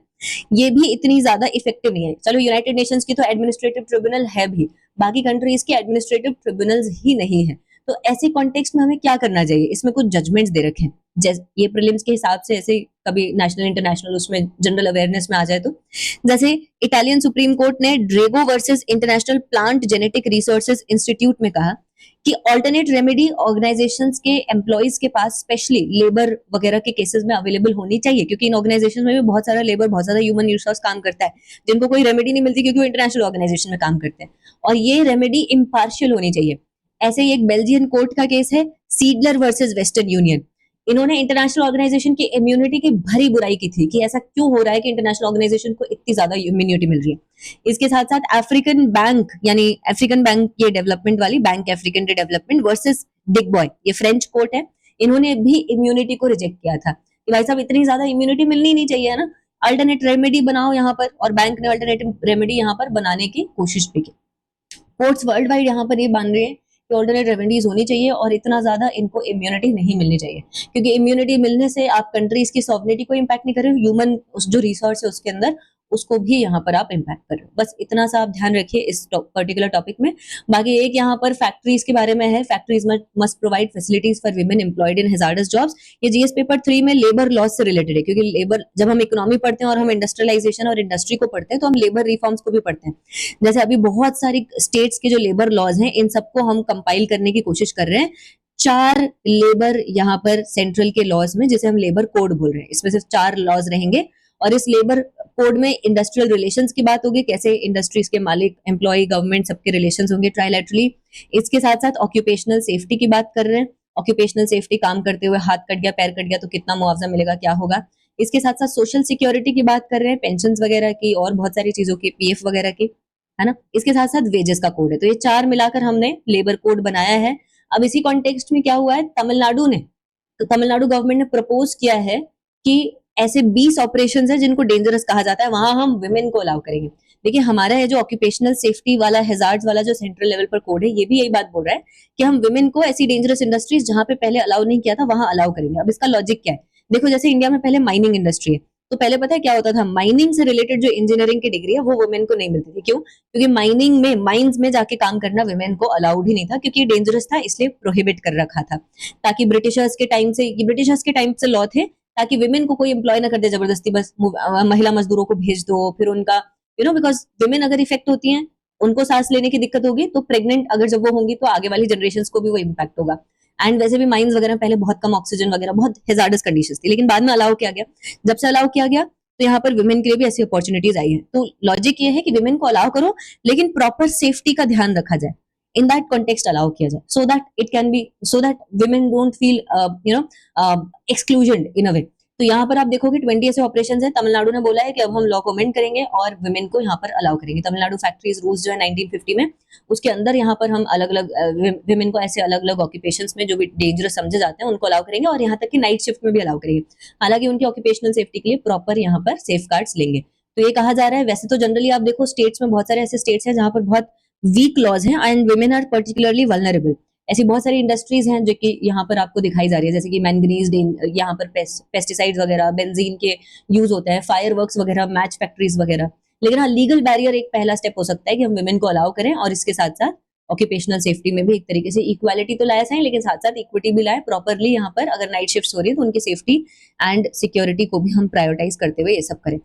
ये भी इतनी ज्यादा इफेक्टिव नहीं है। चलो यूनाइटेड नेशंस की तो एडमिनिस्ट्रेटिव ट्रिब्यूनल है भी, बाकी कंट्रीज की एडमिनिस्ट्रेटिव ट्रिब्यूनल्स ही नहीं है। तो ऐसे कॉन्टेक्स्ट में हमें क्या करना चाहिए, इसमें कुछ जजमेंट्स दे रखे हैं, जैसे ये प्रीलिम्स के हिसाब से ऐसे कभी नेशनल इंटरनेशनल उसमें जनरल अवेयरनेस में आ जाए तो, जैसे इटालियन सुप्रीम कोर्ट ने Drago versus International Plant Genetic Resources Institute में कहा कि ऑल्टरनेट रेमेडी ऑर्गेनाइजेशंस के एम्प्लॉइज के पास स्पेशली लेबर वगैरह के केसेस में अवेलेबल होनी चाहिए, क्योंकि इन ऑर्गेनाइजेशन में भी बहुत सारा लेबर, बहुत सारा ह्यूमन रिसोर्स काम करता है, जिनको कोई रेमेडी नहीं मिलती क्योंकि वो इंटरनेशनल ऑर्गेनाइजेशन में काम करते हैं, और ये रेमेडी इम्पार्शियल होनी चाहिए। ऐसे ही एक बेल्जियन कोर्ट का केस है सीडलर वर्सेस वेस्टर्न यूनियन। इन्होंने इंटरनेशनल ऑर्गेनाइजेशन की इम्यूनिटी की भरी बुराई की थी कि ऐसा क्यों हो रहा है कि इंटरनेशनल ऑर्गेनाइजेशन को इतनी ज्यादा इम्यूनिटी मिल रही है। इसके साथ साथ अफ्रीकन बैंक, यानी अफ्रीकन बैंक ये डेवलपमेंट वाली bank African development versus big boy, ये फ्रेंच कोर्ट है, इन्होंने भी इम्यूनिटी को रिजेक्ट किया था कि भाई साहब इतनी ज्यादा इम्यूनिटी मिलनी नहीं चाहिए ना, अल्टरनेट रेमेडी बनाओ यहाँ पर, और बैंक ने अल्टरनेटिव रेमेडी यहाँ पर बनाने की कोशिश भी की। कोर्ट्स वर्ल्ड वाइड यहाँ पर ये मान रहे हैं कि ऑल्टरनेट रेमेडीज होनी चाहिए और इतना ज्यादा इनको इम्यूनिटी नहीं मिलनी चाहिए, क्योंकि इम्यूनिटी मिलने से आप कंट्रीज की सॉवरेनिटी को इम्पैक्ट नहीं कर रहे हो, ह्यूमन जो रिसोर्स है उसके अंदर उसको भी यहाँ पर आप इम्पैक्ट कर रहे हो। बस इतना सा आप ध्यान रखिए इस पर्टिकुलर टॉपिक में। बाकी एक यहाँ पर फैक्ट्रीज के बारे में है, factories must provide facilities for women employed in hazards jobs. ये जीएस पेपर 3 में लेबर लॉज से रिलेटेड है, क्योंकि लेबर, जब हम इकोनॉमी पढ़ते हैं और हम इंडस्ट्रियलाइजेशन और इंडस्ट्री को पढ़ते हैं तो हम लेबर रिफॉर्म्स को भी पढ़ते हैं। जैसे अभी बहुत सारी स्टेट्स के जो लेबर लॉज हैं इन सबको हम कंपाइल करने की कोशिश कर रहे हैं। 4 लेबर यहाँ पर सेंट्रल के लॉज में, जिसे हम लेबर कोड बोल रहे हैं, इसमें सिर्फ 4 लॉज रहेंगे, और इस लेबर कोड में इंडस्ट्रियल रिलेशंस की बात होगी, कैसे इंडस्ट्रीज के मालिक, एम्प्लॉय, गवर्नमेंट सबके रिलेशंस होंगे ट्राइलैटरली। इसके साथ साथ ऑक्यूपेशनल सेफ्टी की बात कर रहे हैं, ऑक्यूपेशनल सेफ्टी, काम करते हुए हाथ कट गया, पैर कट गया तो कितना मुआवजा मिलेगा, क्या होगा। इसके साथ साथ सोशल सिक्योरिटी की बात कर रहे हैं, पेंशन वगैरह की और बहुत सारी चीजों की, पीएफ वगैरह की, है ना। इसके साथ साथ वेजेस का कोड है। तो ये 4 मिलाकर हमने लेबर कोड बनाया है। अब इसी कॉन्टेक्स्ट में क्या हुआ है, तमिलनाडु ने, तो तमिलनाडु गवर्नमेंट ने प्रपोज किया है कि ऐसे 20 ऑपरेशन है जिनको डेंजरस कहा जाता है, वहां हम विमेन को अलाउ करेंगे। देखिए हमारा है जो ऑक्यूपेशनल सेफ्टी वाला, हैजार्ड्स वाला जो सेंट्रल लेवल पर कोड है, ये भी यही बात बोल रहा है कि हम विमेन को ऐसी डेंजरस इंडस्ट्रीज जहां पे पहले अलाउ नहीं किया था वहां अलाउ करेंगे। अब इसका लॉजिक क्या है, देखो जैसे इंडिया में पहले माइनिंग इंडस्ट्री है, तो पहले पता है क्या होता था, माइनिंग से रिलेटेड जो इंजीनियरिंग की डिग्री है वो वुमेन को नहीं मिलती थी। क्यों? क्योंकि माइनिंग में, माइंस में जाके काम करना विमेन को अलाउड ही नहीं था, क्योंकि ये डेंजरस था, इसलिए प्रोहिबिट कर रखा था। ताकि ब्रिटिशर्स के टाइम से, ब्रिटिशर्स के टाइम से लॉ थे ताकि विमेन को कोई एम्प्लॉय ना कर दे जबरदस्ती, बस महिला मजदूरों को भेज दो, फिर उनका बिकॉज विमेन अगर इफेक्ट होती हैं, उनको सांस लेने की दिक्कत होगी, तो प्रेग्नेंट अगर जब वो होंगी तो आगे वाली जनरेशन को भी वो इम्पैक्ट होगा। एंड वैसे भी माइंस वगैरह पहले बहुत कम ऑक्सीजन वगैरह, बहुत हेजार्डस कंडीशन थी, लेकिन बाद में अलाउ किया गया। जब से अलाउ किया गया तो यहाँ पर विमेन के लिए भी ऐसी अपॉर्चुनिटीज आई है। तो लॉजिक ये है कि विमेन को अलाउ करो, लेकिन प्रॉपर सेफ्टी का ध्यान रखा जाए, इन दैट कॉन्टेक्स्ट अलाउ किया जाए, so that it can be, so that women don't feel exclusion in a way. तो यहाँ पर आप देखोगे 20 ऐसे ऑपरेशन है। तमिलनाडु ने बोला है कि अब हम लॉ को अमेंड करेंगे और विमेन को यहाँ पर अलाउ करेंगे। तमिलनाडु फैक्ट्रीज रूल्स जो है 1950 में, उसके अंदर यहाँ पर हम अलग अलग विमेन को ऐसे अलग अलग ऑक्यूपेशंस में जो भी डेंजरस समझे जाते हैं उनको अलाउ करेंगे, और यहाँ तक कि नाइट शिफ्ट में भी अलाउ करेंगे। हालांकि उनकी ऑक्यूपेशनल सेफ्टी के लिए प्रॉपर यहाँ पर सेफगार्ड्स लेंगे। तो ये कहा जा रहा है। वैसे तो जनरली आप देखो स्टेट्स में, बहुत सारे ऐसे स्टेट्स हैं जहाँ पर बहुत वीक लॉज हैं and women are particularly vulnerable. ऐसी बहुत सारी इंडस्ट्रीज हैं जो कि यहाँ पर आपको दिखाई जा रही है, जैसे कि मैंगनीज, यहाँ पर पेस्टिसाइड्स वगैरह, बेंजीन के यूज होता है, फायरवर्क्स वगैरह, मैच फैक्ट्रीज वगैरह। लेकिन हाँ, लीगल बैरियर एक पहला स्टेप हो सकता है कि हम विमेन को अलाउ करें, और इसके साथ साथ ऑक्यूपेशनल सेफ्टी में भी एक तरीके से इक्वालिटी तो लाया सही, लेकिन साथ साथ इक्विटी भी लाए प्रॉपरली। यहाँ पर अगर नाइट शिफ्ट हो रही है तो उनकी सेफ्टी एंड सिक्योरिटी को भी हम प्रायोरिटाइज करते हुए ये सब करें।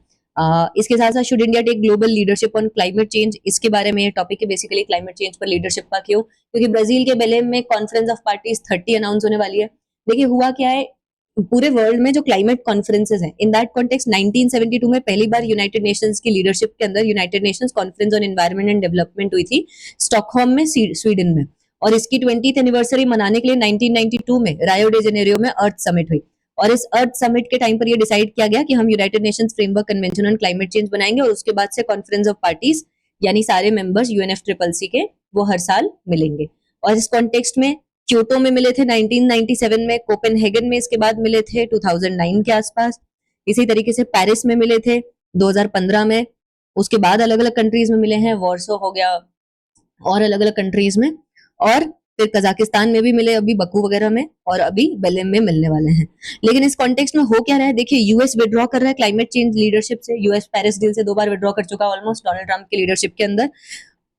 इसके साथ साथ should India take global leadership on climate change, इसके बारे में ये टॉपिक है बेसिकली, क्लाइमेट चेंज पर लीडरशिप का क्यों, क्योंकि ब्राजील के बेलेम में कॉन्फ्रेंस ऑफ पार्टीज 30 अनाउंस होने वाली है। देखिए हुआ क्या है, पूरे वर्ल्ड में जो क्लाइमेट कॉन्फ्रेंसेस हैं, इन दैट कॉन्टेक्स्ट 1972 में पहली बार यूनाइटेड नेशंस की लीडरशिप के अंदर United Nations conference on environment and development हुई थी स्टॉकहोम में, स्वीडन में। और इसकी 20th एनिवर्सरी मनाने के लिए 1992 में रायो डे जेनेरियो में अर्थ समिट हुई। और इस अर्थ समिट के टाइम पर यह डिसाइड किया गया कि हम United Nations framework convention on climate change बनाएंगे, और उसके बाद से कॉन्फ्रेंस ऑफ पार्टीज यानी सारे मेंबर्स यूएनएफसीसीसी के वो हर साल मिलेंगे। और इस कॉन्टेक्स्ट में क्योटो में मिले थे 1997 में, कोपेनहेगन में इसके बाद मिले थे 2009 के आसपास, इसी तरीके से पेरिस में मिले थे 2015 में, उसके बाद अलग अलग कंट्रीज में मिले हैं, वॉर्सो हो गया और अलग अलग कंट्रीज में, और फिर कजाकिस्तान में भी मिले अभी बकू वगैरह में, और अभी बेलेम में मिलने वाले हैं। लेकिन इस कॉन्टेक्स्ट में हो क्या रहा है, देखिए यूएस विड्रॉ कर रहा है क्लाइमेट चेंज लीडरशिप से, यूएस पेरिस डील से 2 बार विड्रॉ कर चुका है ऑलमोस्ट डोनाल्ड ट्रंप की लीडरशिप के अंदर।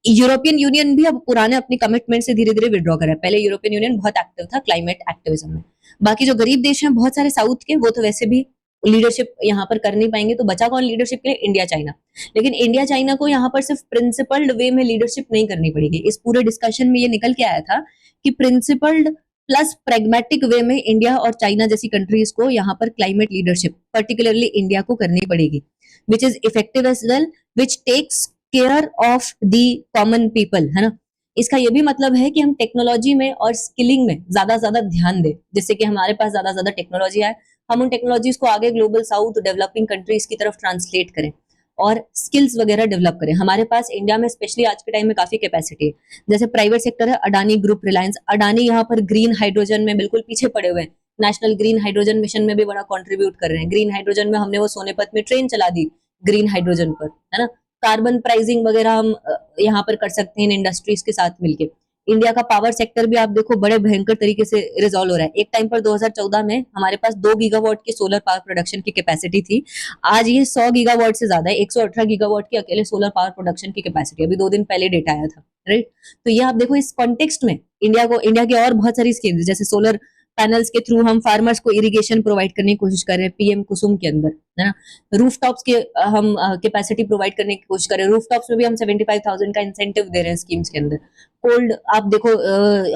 यूरोपियन यूनियन भी अब पुराने अपनी कमिटमेंट से धीरे धीरे विड्रॉ कर रहा है। पहले यूरोपियन यूनियन बहुत एक्टिव था क्लाइमेट एक्टिविज्म में। बाकी जो गरीब देश हैं बहुत सारे साउथ के, वो तो वैसे भी लीडरशिप यहाँ पर कर नहीं पाएंगे, तो बचा कौन लीडरशिप के लिए? India China. लेकिन इंडिया चाइना को यहाँ पर सिर्फ प्रिंसिपल्ड वे में लीडरशिप नहीं करनी पड़ेगी। इस पूरे डिस्कशन में ये निकल के आया था कि प्रिंसिपल्ड प्लस प्रेगमेटिक वे में इंडिया और चाइना जैसी कंट्रीज को यहाँ पर क्लाइमेट लीडरशिप पर्टिकुलरली इंडिया को करनी पड़ेगी, which is effective as well, which takes care of the common people, है ना। इसका ये भी मतलब है कि हम टेक्नोलॉजी में और स्किलिंग में ज्यादा ध्यान दें, जिससे कि हमारे पास ज्यादा टेक्नोलॉजी आए, हम उन टेक्नोलॉजीज को आगे ग्लोबल साउथ डेवलपिंग कंट्रीज की तरफ ट्रांसलेट करें और स्किल्स वगैरह डेवलप करें। हमारे पास इंडिया में स्पेशली आज के टाइम में काफी कैपेसिटी है। जैसे प्राइवेट सेक्टर है, अडानी ग्रुप, रिलायंस, अडानी यहाँ पर ग्रीन हाइड्रोजन में बिल्कुल पीछे पड़े हुए हैं। नेशनल ग्रीन हाइड्रोजन मिशन में भी बड़ा कंट्रीब्यूट कर रहे हैं। ग्रीन हाइड्रोजन में हमने वो सोनेपत में ट्रेन चला दी ग्रीन हाइड्रोजन पर, है ना। कार्बन प्राइसिंग वगैरह हम यहाँ पर कर सकते हैं इन इंडस्ट्रीज के साथ मिलके। इंडिया का पावर सेक्टर भी आप देखो बड़े भयंकर तरीके से रिजॉल्व हो रहा है। एक टाइम पर 2014 में हमारे पास 2 गीगावाट की सोलर पावर प्रोडक्शन की कैपेसिटी थी, आज ये 100 गीगावाट से ज्यादा है, 118 गीगावाट की अकेले सोलर पावर प्रोडक्शन की कैपेसिटी, अभी 2 दिन पहले डेटा आया था, राइट। तो ये आप देखो इस कॉन्टेक्स्ट में इंडिया की और बहुत सारी स्कीम्स, जैसे सोलर पैनल्स के थ्रू हम फार्मर्स को इरिगेशन प्रोवाइड करने की कोशिश कर रहे हैं पीएम कुसुम के अंदर, है ना। रूफटॉप्स के हम कैपेसिटी प्रोवाइड करने की कोशिश कर रहे हैं, रूफटॉप्स में भी हम 75,000 का इंसेंटिव दे रहे हैं स्कीम्स के अंदर। कोल्ड आप देखो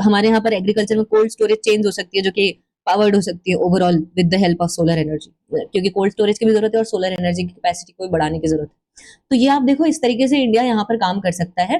हमारे यहाँ पर एग्रीकल्चर में कोल्ड स्टोरेज चेंज हो सकती है, जो कि पावर्ड हो सकती है overall with the help of solar energy, क्योंकि कोल्ड स्टोरेज की भी जरूरत है और सोलर एनर्जी की कैपेसिटी को बढ़ाने की जरूरत है। तो ये आप देखो इस तरीके से इंडिया यहाँ पर काम कर सकता है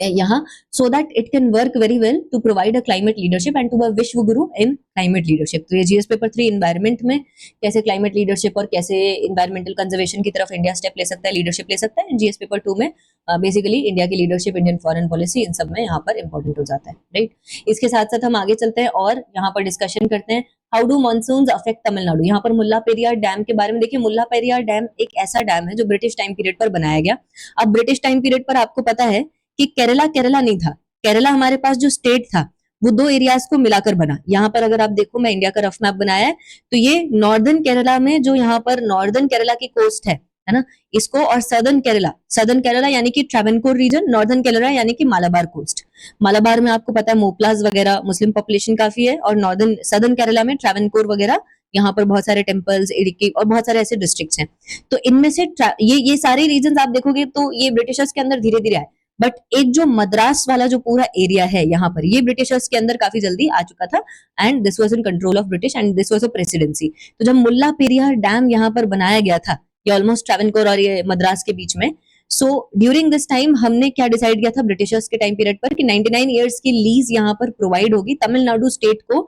यहाँ, so that it can work very well to provide a climate leadership and to be a विश्व गुरु in climate leadership। तो ये जीएस पेपर 3 इन्वायरमेंट में कैसे क्लाइमेट लीडरशिप और कैसे इन्वायरमेंटल कंजर्वेशन की तरफ इंडिया स्टेप ले सकता है, लीडरशिप ले सकता है। जीएस पेपर 2 में बेसिकली इंडिया की लीडरशिप, इंडियन फॉरेन पॉलिसी, इन सब में यहाँ पर इंपॉर्टेंट हो जाता है, राइट। इसके साथ साथ हम आगे चलते हैं और यहाँ पर डिस्कशन करते हैं how do monsoon affect Tamil Nadu. यहाँ पर मुल्ला पेरियार डैम के बारे में देखिए। मुल्ला पेरियार डैम एक ऐसा डैम है जो ब्रिटिश टाइम पीरियड पर बनाया गया। अब ब्रिटिश टाइम पीरियड पर आपको पता है कि केरला नहीं था। केरला हमारे पास जो स्टेट था वो 2 एरियाज को मिलाकर बना। यहाँ पर अगर आप देखो, मैं इंडिया का रफ मैप बनाया है, तो ये नॉर्दर्न केरला में जो यहाँ पर नॉर्दर्न केरला की कोस्ट है ना, इसको, और सदर्न केरला यानी कि ट्रावेनकोर रीजन, नॉर्दर्न केरला यानी कि मालाबार कोस्ट। मालाबार में आपको पता है मोप्लाज वगैरह, मुस्लिम पॉपुलेशन काफी है, और सदर्न केरला में ट्रावेनकोर वगैरह, यहाँ पर बहुत सारे टेम्पल्स, इडिकी और बहुत सारे ऐसे डिस्ट्रिक्ट्स हैं। तो इनमें से ये सारे रीजन आप देखोगे तो ये ब्रिटिशर्स के अंदर धीरे धीरे आए, बट एक जो मद्रास वाला जो पूरा एरिया है यहाँ पर, ये ब्रिटिशर्स के अंदर काफी जल्दी आ चुका था, and this was in control of British and this was a presidency. तो जब मुल्ला पेरियार डैम यहाँ पर बनाया गया था, ये ऑलमोस्ट ट्रावेनकोर और ये मद्रास के बीच में, सो ड्यूरिंग दिस टाइम हमने क्या डिसाइड किया था ब्रिटिशर्स के टाइम पीरियड पर कि 99 ईयर्स की लीज यहाँ पर प्रोवाइड होगी तमिलनाडु स्टेट को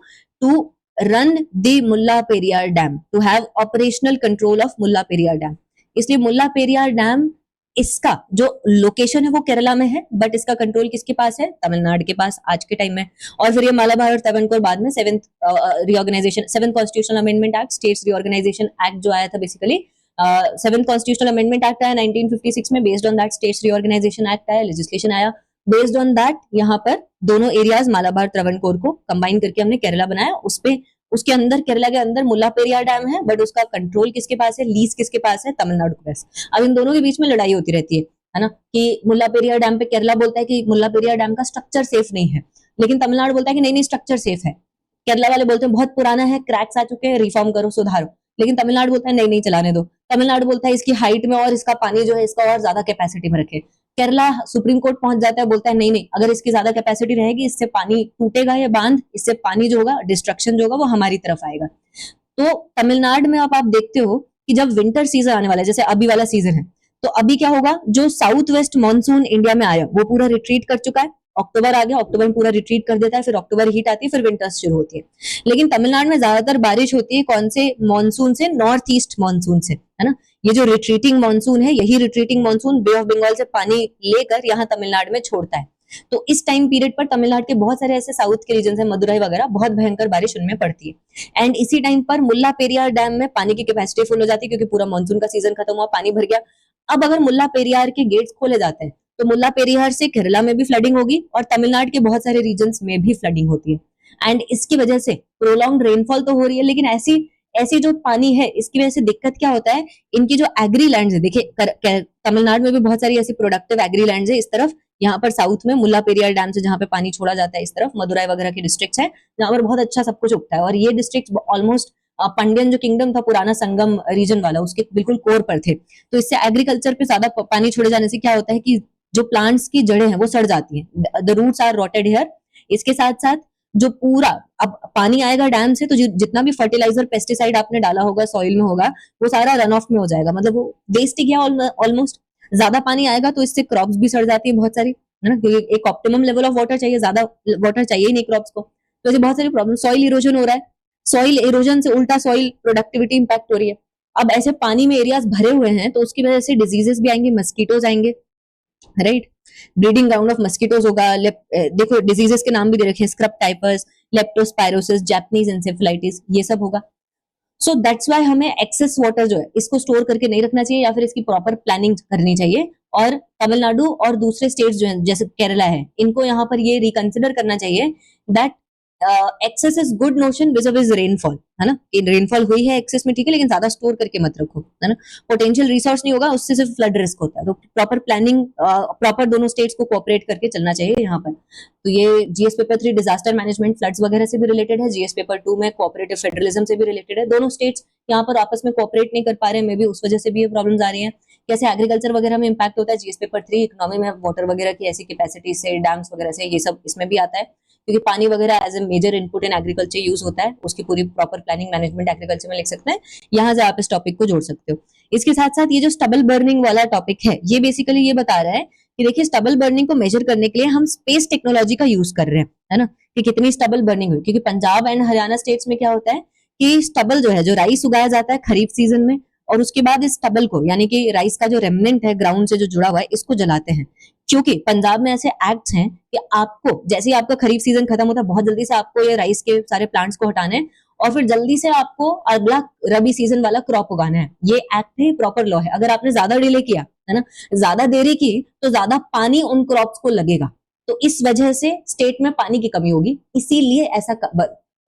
to run the Mulla Periyar dam, to have operational control of Mulla Periyar dam. इसलिए मुल्ला पेरियार डैम, इसका जो लोकेशन है वो केरला में है, बट इसका कंट्रोल किसके पास है? तमिलनाडु के पास आज के टाइम में। और फिर ये मालाबार और ट्रावेनकोर बाद में 7th constitutional amendment act, states reorganisation act जो आया था, basically 7th constitutional amendment act आया 1956 में, based on that states reorganisation act आया, लेजिस्लेशन आया, बेस्ड ऑन दैट यहाँ पर दोनों एरियाज मालाबार ट्रावेनकोर को कंबाइन करके हमने केरला बनाया। उसके अंदर केरला के अंदर मुल्ला पेरियार डैम है, बट उसका कंट्रोल किसके पास है, लीज किसके पास है? तमिलनाडु के पास। अब इन दोनों के बीच में लड़ाई होती रहती है ना, कि मुल्ला पेरियार डैम पे केरला बोलता है कि मुल्ला पेरियार डैम का स्ट्रक्चर सेफ नहीं है, लेकिन तमिलनाडु बोलता है कि नहीं स्ट्रक्चर सेफ है। केरला वाले बोलते हैं बहुत पुराना है, क्रैक्स आ चुके हैं, रिफॉर्म करो, सुधारो, लेकिन तमिलनाडु बोलता है नहीं चलाने दो। तमिलनाडु बोलता है इसकी हाइट में और इसका पानी जो है इसका और ज्यादा कैपेसिटी में रखे। केरला सुप्रीम कोर्ट पहुंच जाता है, बोलता है नहीं नहीं, अगर इसकी ज्यादा कैपेसिटी रहेगी इससे पानी टूटेगा, ये बांध, इससे पानी जो होगा, डिस्ट्रक्शन जो होगा वो हमारी तरफ आएगा। तो तमिलनाडु में अब आप देखते हो कि जब विंटर सीजन आने वाला है, जैसे अभी वाला सीजन है, तो अभी क्या होगा, जो साउथ वेस्ट मानसून इंडिया में आया वो पूरा रिट्रीट कर चुका है, अक्टूबर आ गया, अक्टूबर में पूरा रिट्रीट कर देता है, फिर अक्टूबर हीट आती है, फिर विंटर्स शुरू होती है। लेकिन तमिलनाडु में ज्यादातर बारिश होती है कौन से मानसून से, नॉर्थ ईस्ट मानसून से, है ना। ये जो रिट्रीटिंग मानसून है, यही retreating monsoon bay of Bengal से पानी लेकर यहाँ तमिलनाडु में छोड़ता है। तो इस टाइम पीरियड पर तमिलनाडु के बहुत सारे ऐसे साउथ के रीजन है, मदुरई वगैरह, बहुत भयंकर बारिश उनमें पड़ती है। एंड इसी टाइम पर मुल्ला पेरियार डैम में पानी की कैपेसिटी फुल हो जाती है, क्योंकि पूरा मानसून का सीजन खत्म हुआ, पानी भर गया। अब अगर मुल्ला पेरियार के गेट्स खोले जाते हैं तो मुल्ला पेरियार से केरला में भी फ्लडिंग होगी और तमिलनाडु के बहुत सारे रीजन में भी फ्लडिंग होती है। एंड इसकी वजह से प्रोलॉन्ग रेनफॉल तो हो रही है, लेकिन ऐसी ऐसी जो पानी है इसकी वजह से दिक्कत क्या होता है, इनकी जो एग्री लैंड है, देखिए तमिलनाडु में भी बहुत सारी ऐसी प्रोडक्टिव एग्री लैंड है, इस तरफ यहाँ पर साउथ में मुल्ला पेरियार डैम से जहाँ पे पानी छोड़ा जाता है, इस तरफ मदुरई वगैरह के डिस्ट्रिक्ट है जहाँ पर बहुत अच्छा सब कुछ उगता है। और ये डिस्ट्रिक्ट ऑलमोस्ट पंडियन जो किंगडम था पुराना संगम रीजन वाला, उसके बिल्कुल कोर पर थे। तो इससे एग्रीकल्चर पे ज्यादा पानी छोड़े जाने से क्या होता है कि जो प्लांट्स की जड़ें हैं वो सड़ जाती हैं, the roots are rotted here. इसके साथ साथ जो पूरा अब पानी आएगा डैम से, तो जितना भी फर्टिलाइजर पेस्टिसाइड आपने डाला होगा सॉइल में होगा, वो सारा रन ऑफ में हो जाएगा, मतलब वो वेस्ट ही गया ऑलमोस्ट। ज्यादा पानी आएगा तो इससे क्रॉप्स भी सड़ जाती है बहुत सारी, है ना, क्योंकि एक ऑप्टिमम लेवल ऑफ वाटर चाहिए, ज्यादा वाटर चाहिए ही नहीं क्रॉप्स को। तो ऐसे बहुत सारी प्रॉब्लम, सॉइल इरोजन हो रहा है, सॉइल इरोजन से उल्टा सॉइल प्रोडक्टिविटी इंपैक्ट हो रही है। अब ऐसे पानी में एरियाज भरे हुए हैं तो उसकी वजह से डिजीजेस भी आएंगे, मस्कीटोज आएंगे, right. Breeding ground of mosquitoes होगा। देखो डिजीजेस के नाम भी दे रखे हैं, scrub typhus, leptospirosis, Japanese encephalitis, ये सब होगा। सो दैट्स वाई हमें एक्सेस वाटर जो है इसको स्टोर करके नहीं रखना चाहिए, या फिर इसकी प्रॉपर प्लानिंग करनी चाहिए। और तमिलनाडु और दूसरे स्टेट्स जो है जैसे केरला है, इनको यहाँ पर ये रिकंसिडर करना चाहिए that excess is good notion vis a vis rainfall, है ना, कि रेनफॉल हुई है एक्सेस में, ठीक है, लेकिन ज्यादा स्टोर करके मत रखो, है ना। पोटेंशियल रिसोर्स नहीं होगा, उससे सिर्फ फ्लड रिस्क होता है। तो प्रॉपर प्लानिंग, प्रॉपर दोनों स्टेट्स को कोऑपरेट करके चलना चाहिए यहाँ पर। तो ये GS paper 3 disaster management floods वगैरह से भी रिलेटेड है, जीएस पेपर 2 में कोऑपरेटिव फेडरलिज्म से भी रिलेटेड है। दोनों स्टेट्स यहाँ पर आपस में कोऑपरेट नहीं कर पा रहे हैं, मे बी उस वजह से भी ये प्रॉब्लम्स आ रही हैं। कैसे एग्रीकल्चर वगैरह में इंपैक्ट होता है, जीएस पेपर 3 इकोनॉमी में वाटर वगैरह की ऐसी कैपेसिटी से, डैम्स वगैरह से, ये सब इसमें भी आता है, क्योंकि पानी वगैरह as a major input in agriculture use होता है। उसकी पूरी प्रॉपर प्लानिंग मैनेजमेंट एग्रीकल्चर में लिख सकते हैं, यहाँ से आप इस टॉपिक को जोड़ सकते हो। इसके साथ साथ ये जो स्टबल बर्निंग वाला टॉपिक है, ये बेसिकली ये बता रहा है कि देखिए स्टबल बर्निंग को मेजर करने के लिए हम स्पेस टेक्नोलॉजी का यूज कर रहे हैं, है ना, कि कितनी स्टबल बर्निंग हुई। क्योंकि पंजाब एंड हरियाणा स्टेट्स में क्या होता है कि स्टबल जो है, जो राइस उगाया जाता है खरीफ सीजन में, और उसके बाद इस स्टबल को, यानी कि राइस का जो रेमनेंट है ग्राउंड से जो जुड़ा हुआ है, इसको जलाते हैं। क्योंकि पंजाब में ऐसे एक्ट्स हैं कि आपको जैसे ही आपका खरीफ सीजन खत्म होता है, बहुत जल्दी से आपको ये राइस के सारे प्लांट्स को हटाने हैं, और फिर जल्दी से आपको अगला रबी सीजन वाला क्रॉप उगाना है। ये एक्ट है, प्रॉपर लॉ है। अगर आपने ज्यादा डिले किया, है ना, ज्यादा देरी की, तो ज्यादा पानी उन क्रॉप्स को लगेगा, तो इस वजह से स्टेट में पानी की कमी होगी, इसीलिए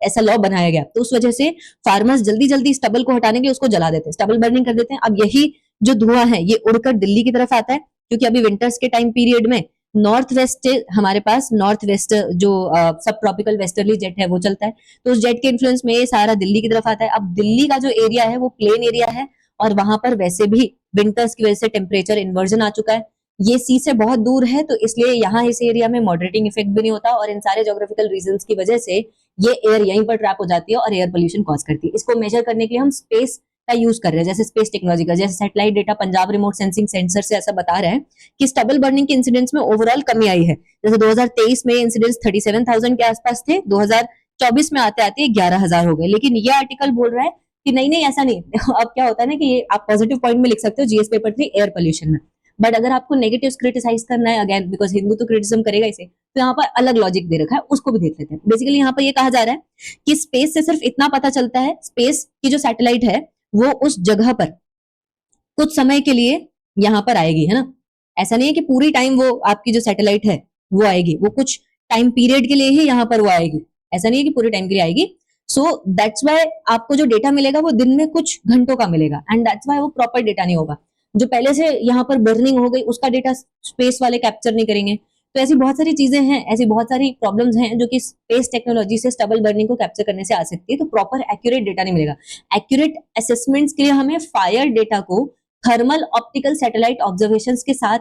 ऐसा लॉ बनाया गया। तो उस वजह से फार्मर्स जल्दी जल्दी स्टबल को हटाने के लिए उसको जला देते हैं, स्टबल बर्निंग कर देते हैं। अब यही जो धुआं है ये उड़कर दिल्ली की तरफ आता है, क्योंकि अभी विंटर्स के टाइम पीरियड में नॉर्थ वेस्ट, हमारे पास नॉर्थ वेस्ट जो सब ट्रॉपिकल वेस्टर्ली जेट है वो चलता है, तो उस जेट के इन्फ्लुएंस में ये सारा दिल्ली की तरफ आता है। अब दिल्ली का जो एरिया है वो प्लेन एरिया है, और वहां पर वैसे भी विंटर्स की वजह से टेम्परेचर इन्वर्जन आ चुका है, ये सी से बहुत दूर है, तो इसलिए यहाँ इस एरिया में मॉडरेटिंग इफेक्ट भी नहीं होता, और इन सारे ज्योग्राफिकल रीजंस की वजह से ये एयर यहीं पर ट्रैप हो जाती है और एयर पोल्यूशन कॉज करती है। इसको मेजर करने के लिए हम स्पेस का यूज कर रहे हैं, जैसे स्पेस टेक्नोलॉजी का, जैसे satellite data Punjab remote sensing sensor से ऐसा बता रहे हैं कि स्टबल बर्निंग के इंसिडेंट्स में ओवरऑल कमी आई है। जैसे 2023 में इंसिडेंट्स 37,000 के आसपास थे, 2024 में आते आते 11,000 हो गए। लेकिन ये आर्टिकल बोल रहा है कि नहीं नहीं ऐसा नहीं अब क्या होता है ना कि ये आप पॉजिटिव पॉइंट में लिख सकते हो जीएस पेपर 3 एयर पोल्यूशन में, बट अगर आपको नेगेटिव क्रिटिसाइज करना है, अगेन बिकॉज हिंदू तो क्रिटिसिज्म करेगा इसे, तो यहाँ पर अलग लॉजिक दे रखा है, उसको भी देख लेते हैं। बेसिकली यहाँ पर ये कहा जा रहा है कि स्पेस से सिर्फ इतना पता चलता है, स्पेस की जो सैटेलाइट है वो उस जगह पर कुछ समय के लिए यहाँ पर आएगी, है ना। ऐसा नहीं है कि पूरी टाइम वो आपकी जो सैटेलाइट है वो आएगी, वो कुछ टाइम पीरियड के लिए ही यहाँ पर वो आएगी, ऐसा नहीं है कि पूरे टाइम के लिए आएगी। सो दैट्स वाई आपको जो डेटा मिलेगा वो दिन में कुछ घंटों का मिलेगा, एंड दैट्स वाई वो प्रॉपर डेटा नहीं होगा। जो पहले से यहाँ पर बर्निंग हो गई उसका डेटा स्पेस वाले कैप्चर नहीं करेंगे। तो ऐसी बहुत सारी चीजें हैं, ऐसी बहुत सारी प्रॉब्लम्स हैं जो कि स्पेस टेक्नोलॉजी से स्टबल बर्निंग को कैप्चर करने से आ सकती है, तो प्रॉपर एक्यूरेट डेटा नहीं मिलेगा। एक्यूरेट असेसमेंट्स के लिए हमें फायर डेटा को थर्मल ऑप्टिकल सैटेलाइट ऑब्जर्वेशंस के साथ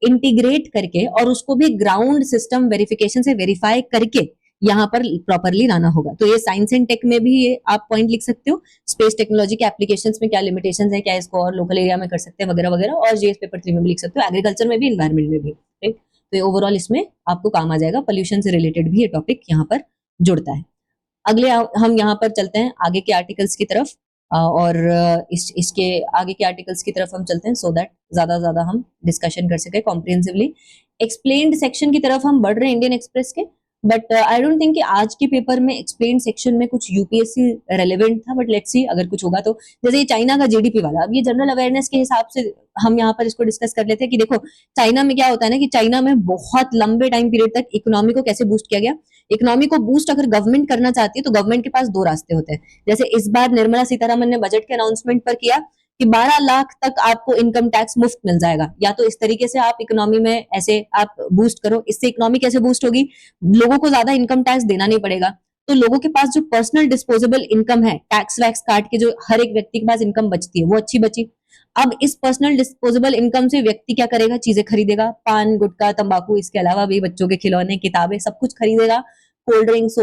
इंटीग्रेट करके और उसको भी ग्राउंड सिस्टम वेरिफिकेशन से वेरीफाई करके यहाँ पर प्रॉपरली लाना होगा। तो ये साइंस एंड टेक में भी ये आप पॉइंट लिख सकते हो, स्पेस टेक्नोलॉजी के एप्लीकेशंस में क्या लिमिटेशंस है, क्या इसको और लोकल एरिया में कर सकते हैं वगैरह वगैरह, और जीएस पेपर 3 में भी लिख सकते हो, एग्रीकल्चर में भी, इन्वायरमेंट में भी, राइट। तो ये ओवरऑल इसमें आपको काम आ जाएगा, पोल्यूशन से रिलेटेड भी ये टॉपिक यहाँ पर जुड़ता है। अगले हम यहाँ पर चलते हैं आगे के आर्टिकल्स की तरफ, और इसके आगे के आर्टिकल्स की तरफ हम चलते हैं, सो दैट ज्यादा हम डिस्कशन कर सके कॉम्प्रिहेंसिवली। एक्सप्लेन्ड सेक्शन की तरफ हम बढ़ रहे हैं इंडियन एक्सप्रेस के, बट आई डोंट थिंक कि आज के पेपर में एक्सप्लेन सेक्शन में कुछ यूपीएससी रेलेवेंट था, बट लेट्स सी अगर कुछ होगा तो। जैसे ये चाइना का जीडीपी वाला, अब ये जनरल अवेयरनेस के हिसाब से हम यहाँ पर इसको डिस्कस कर लेते हैं कि देखो चाइना में क्या होता है ना, कि चाइना में बहुत लंबे टाइम पीरियड तक इकोनॉमी को कैसे बूस्ट किया गया। इकोनॉमी को बूस्ट अगर गवर्नमेंट करना चाहती है तो गवर्नमेंट के पास दो रास्ते होते हैं। जैसे इस बार निर्मला सीतारमन ने बजट के अनाउंसमेंट पर किया कि 12 लाख तक आपको इनकम टैक्स मुफ्त मिल जाएगा, या तो इस तरीके से आप इकोनॉमी में ऐसे आप बूस्ट करो। इससे इकोनॉमी कैसे बूस्ट होगी, लोगों को ज्यादा इनकम टैक्स देना नहीं पड़ेगा, तो लोगों के पास जो पर्सनल डिस्पोजेबल इनकम है, टैक्स वैक्स काट के जो हर एक व्यक्ति के पास इनकम बचती है वो अच्छी बची। अब इस पर्सनल डिस्पोजेबल इनकम से व्यक्ति क्या करेगा, चीजें खरीदेगा, पान गुटखा तंबाकू, इसके अलावा भी बच्चों के खिलौने किताबें सब कुछ खरीदेगा, कोल्ड ड्रिंक्स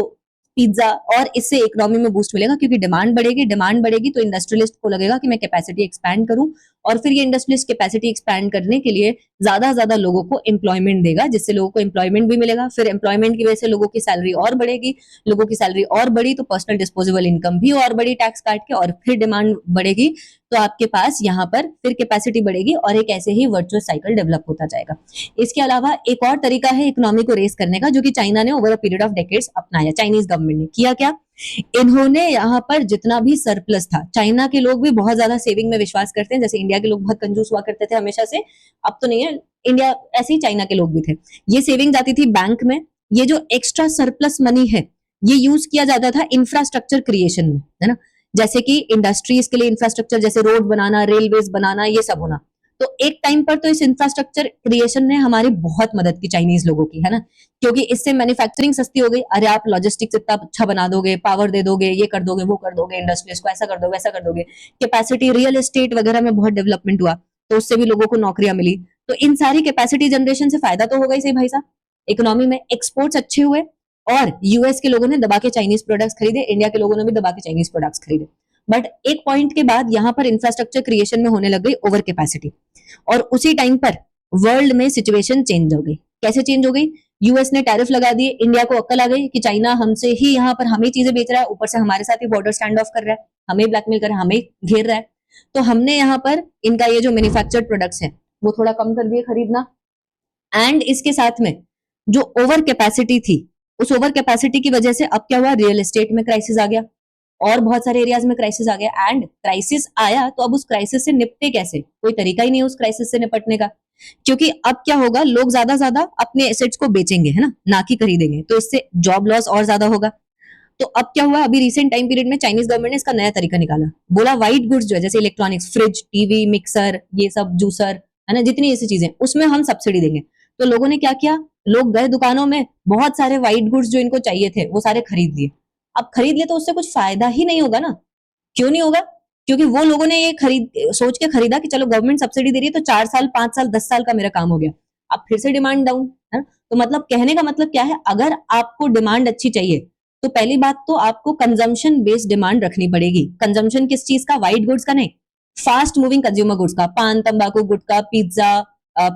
पिज्जा, और इससे इकोनॉमी में बूस्ट मिलेगा क्योंकि डिमांड बढ़ेगी तो इंडस्ट्रियलिस्ट को लगेगा कि मैं कैपेसिटी एक्सपैंड करूं, और फिर ये इंडस्ट्रियलिस्ट कैपेसिटी एक्सपैंड करने के लिए ज्यादा लोगों को एम्प्लॉयमेंट देगा, जिससे लोगों को एम्प्लॉयमेंट भी मिलेगा। फिर एम्प्लॉयमेंट की वजह से लोगों की सैलरी और बढ़ेगी, लोगों की सैलरी और बढ़ी तो पर्सनल डिस्पोजेबल इनकम भी और बढ़ी टैक्स काट के, और फिर डिमांड बढ़ेगी तो आपके पास यहाँ पर फिर कैपेसिटी बढ़ेगी, और एक ऐसे ही वर्चुअस साइकिल डेवलप होता जाएगा। इसके अलावा एक और तरीका है इकोनॉमी को रेस करने का, जो कि चाइना ने over a period of decades अपनाया। चाइनीज गवर्नमेंट ने किया क्या, इन्होंने यहाँ पर जितना भी सरप्लस था, चाइना के लोग भी बहुत ज्यादा सेविंग में विश्वास करते हैं, जैसे इंडिया के लोग बहुत कंजूस हुआ करते थे हमेशा से, अब तो नहीं है, इंडिया ऐसे ही चाइना के लोग भी थे। ये सेविंग जाती थी बैंक में, ये जो एक्स्ट्रा सरप्लस मनी है ये यूज किया जाता था इंफ्रास्ट्रक्चर क्रिएशन में, है ना, जैसे कि इंडस्ट्रीज के लिए इंफ्रास्ट्रक्चर, जैसे रोड बनाना, रेलवेज बनाना, ये सब होना। तो एक टाइम पर तो इस इंफ्रास्ट्रक्चर क्रिएशन ने हमारी बहुत मदद की चाइनीज लोगों की, है ना, क्योंकि इससे मैन्युफैक्चरिंग सस्ती हो गई। अरे आप लॉजिस्टिक्स इतना अच्छा बना दोगे, पावर दे दोगे, ये कर दोगे, वो कर दोगे, इंडस्ट्रीज को ऐसा कर दोगे, वैसा कर दोगे, कैपेसिटी, रियल एस्टेट वगैरह में बहुत डेवलपमेंट हुआ, तो उससे भी लोगों को नौकरियां मिली। तो इन सारी कैपेसिटी जनरेशन से फायदा तो होगा ही सही भाई साहब, इकोनॉमी में एक्सपोर्ट्स अच्छे हुए, और यूएस के लोगों ने दबा के चाइनीज प्रोडक्ट्स खरीदे, इंडिया के लोगों ने भी दबा के चाइनीज प्रोडक्ट्स खरीदे। बट एक पॉइंट के बाद यहाँ पर इंफ्रास्ट्रक्चर क्रिएशन में होने लग गई ओवर कैपेसिटी, और उसी टाइम पर वर्ल्ड में सिचुएशन चेंज हो गई। कैसे चेंज हो गई, यूएस ने टैरिफ लगा दिए, इंडिया को अक्ल आ गई कि चाइना हमसे ही यहाँ पर हमें चीजें बेच रहा है, ऊपर से हमारे साथ ही बॉर्डर स्टैंड ऑफ कर रहा है, हमें ब्लैकमेल कर रहा है, हमें घेर रहा है। तो हमने यहाँ पर इनका ये जो मैन्युफैक्चर्ड प्रोडक्ट्स है वो थोड़ा कम कर दिए खरीदना, एंड इसके साथ में जो ओवर कैपेसिटी थी, उस ओवर कैपेसिटी की वजह से अब क्या हुआ, रियल एस्टेट में क्राइसिस आ गया, और बहुत सारे एरियाज में क्राइसिस आ गया। एंड क्राइसिस आया तो अब उस क्राइसिस से निपटे कैसे, कोई तरीका ही नहीं है उस क्राइसिस से निपटने का, क्योंकि अब क्या होगा, लोग ज्यादा अपने एसेट्स को बेचेंगे, है ना कि खरीदेंगे, तो इससे जॉब लॉस और ज्यादा होगा। तो अब क्या हुआ, अभी रिसेंट टाइम पीरियड में चाइनीज गवर्नमेंट ने इसका नया तरीका निकाला, बोला व्हाइट गुड्स जो है, जैसे इलेक्ट्रॉनिक्स, फ्रिज, टीवी, मिक्सर, ये सब जूसर, है ना, जितनी ऐसी चीजें, उसमें हम सब्सिडी देंगे। तो लोगों ने क्या किया, लोग गए दुकानों में, बहुत सारे व्हाइट गुड्स जो इनको चाहिए थे वो सारे खरीद लिए। अब खरीद लिए तो उससे कुछ फायदा ही नहीं होगा ना, क्यों नहीं होगा, क्योंकि वो लोगों ने ये सोच के खरीदा कि चलो गवर्नमेंट सब्सिडी दे रही है तो 4 साल 5 साल 10 साल का मेरा काम हो गया, अब फिर से डिमांड डाउन, है ना। तो मतलब कहने का मतलब क्या है, अगर आपको डिमांड अच्छी चाहिए तो पहली बात तो आपको कंजम्पशन बेस्ड डिमांड रखनी पड़ेगी। कंजम्पशन किस चीज का, व्हाइट गुड्स का नहीं, फास्ट मूविंग कंज्यूमर गुड्स का, पान तंबाकू गुटखा पिज्जा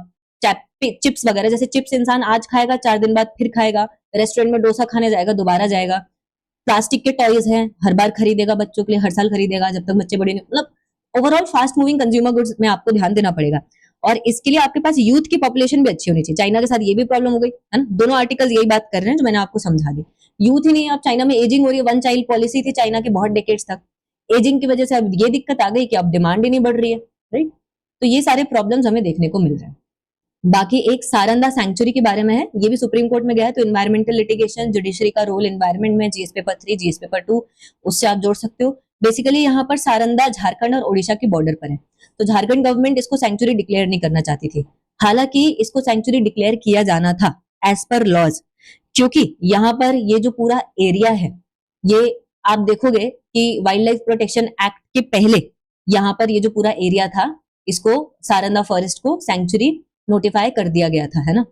चिप्स वगैरह। जैसे चिप्स इंसान आज खाएगा 4 दिन बाद फिर खाएगा, रेस्टोरेंट में डोसा खाने जाएगा दोबारा जाएगा। प्लास्टिक के टॉयज हैं, हर बार खरीदेगा, बच्चों के लिए हर साल खरीदेगा जब तक बच्चे बड़े नहीं, मतलब overall fast moving consumer goods में आपको ध्यान देना पड़ेगा, और इसके लिए आपके पास यूथ की पॉपुलेशन भी अच्छी होनी चाहिए। चाइना के साथ ये भी प्रॉब्लम हो गई, है ना, दोनों आर्टिकल्स यही बात कर रहे हैं जो मैंने आपको समझा दी। यूथ ही नहीं, अब चाइना में एजिंग हो रही है, 1 चाइल्ड पॉलिसी थी चाइना की बहुत डेकेड्स तक, एजिंग की वजह से अब ये दिक्कत आ गई कि अब डिमांड ही नहीं बढ़ रही है, राइट। तो ये सारे प्रॉब्लम्स हमें देखने को मिल रहे हैं। बाकी एक सारंदा सैंक्चुरी के बारे में है, ये भी सुप्रीम कोर्ट में गया है, तो इन्वायरमेंटल लिटिगेशन, जुडिशरी का रोल इन्वायरमेंट में, जीएस पेपर 3, जीएस पेपर 2, उससे आप जोड़ सकते हो। बेसिकली यहाँ पर सारंदा झारखंड और ओडिशा के बॉर्डर पर है, तो झारखंड गवर्नमेंट इसको सैंक्चुरी डिक्लेयर नहीं करना चाहती थी, हालांकि इसको सैंक्चुरी डिक्लेयर किया जाना था एज पर लॉज, क्योंकि यहाँ पर ये जो पूरा एरिया है, ये आप देखोगे कि वाइल्ड लाइफ प्रोटेक्शन एक्ट के पहले यहाँ पर ये जो पूरा एरिया था, इसको सारंदा फॉरेस्ट को सैंक्चुरी नोटिफाई कर दिया गया था, है ना।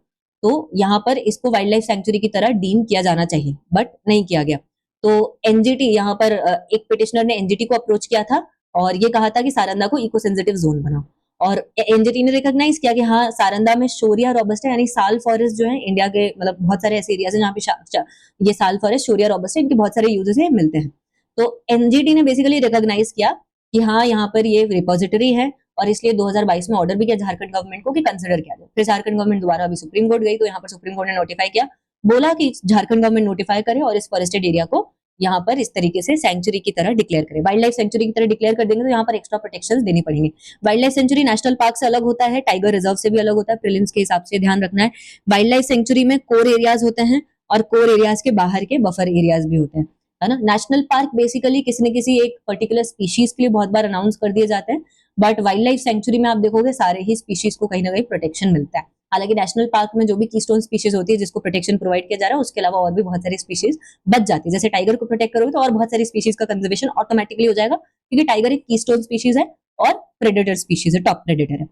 तो यहाँ पर इसको वाइल्ड लाइफ सेंचुरी की तरह डीम किया जाना चाहिए, बट नहीं किया गया। तो एनजीटी यहाँ पर एक पिटिशनर ने एनजीटी को अप्रोच किया था और ये कहा था कि सारंदा को इको सेंसिटिव जोन बनाओ, और एनजीटी ने रिकॉग्नाइज किया कि हाँ सारंदा में शोरिया रोबस्टा यानी साल फॉरेस्ट जो है इंडिया के मतलब बहुत सारे ऐसे एरियाज हैं जहाँ पे ये साल फॉरेस्ट शोरिया रोबस्टा इनके बहुत सारे यूजेस है मिलते हैं। तो एनजीटी ने बेसिकली रिकॉग्नाइज किया कि हाँ यहाँ पर ये रिपोजिटरी है, और इसलिए 2022 में ऑर्डर भी किया झारखंड गवर्नमेंट को कि कंसिडर किया जाए। फिर झारखंड गवर्नमेंट दोबारा अभी सुप्रीम कोर्ट गई, तो यहाँ पर सुप्रीम कोर्ट ने नोटिफाई किया, बोला कि झारखंड गवर्नमेंट नोटिफाई करे और इस फॉरेस्टेड एरिया को यहाँ पर इस तरीके से सेंचुरी की तरह डिक्लेयर करे, वाइल्ड लाइफ सेंचुरी की तरह डिक्लेयर कर देंगे तो यहाँ पर एक्स्ट्रा प्रोटेक्शन देनी पड़ेंगे। Wild life sanctuary national park से अलग होता है, टाइगर रिजर्व से भी अलग होता है, प्रीलिम्स के हिसाब से ध्यान रखना है। वाइल्ड लाइफ सेंचुरी में कोर एरियाज होते हैं और कोर एरियाज के बाहर के बफर एरियाज भी होते हैं, है ना। नेशनल पार्क बेसिकली किसी न किसी एक पर्टिकुलर स्पीशीज के लिए बहुत बार अनाउंस कर दिए जाते हैं, बट वाइल्ड लाइफ सेंचुरी में आप देखोगे सारे ही स्पीशीज को कहीं ना कहीं प्रोटेक्शन मिलता है। हालांकि नेशनल पार्क में जो भी कीस्टोन स्पीशीज होती है जिसको प्रोटेक्शन प्रोवाइड किया जा रहा है, उसके अलावा और भी बहुत सारी स्पीशीज बच जाती है। जैसे टाइगर को प्रोटेक्ट करोगे तो और बहुत सारी स्पीशीज का कंजर्वेशन ऑटोमेटिकली हो जाएगा, क्योंकि टाइगर एक कीस्टोन स्पीशीज है और प्रेडेटर स्पीशीज है, टॉप प्रेडेटर है।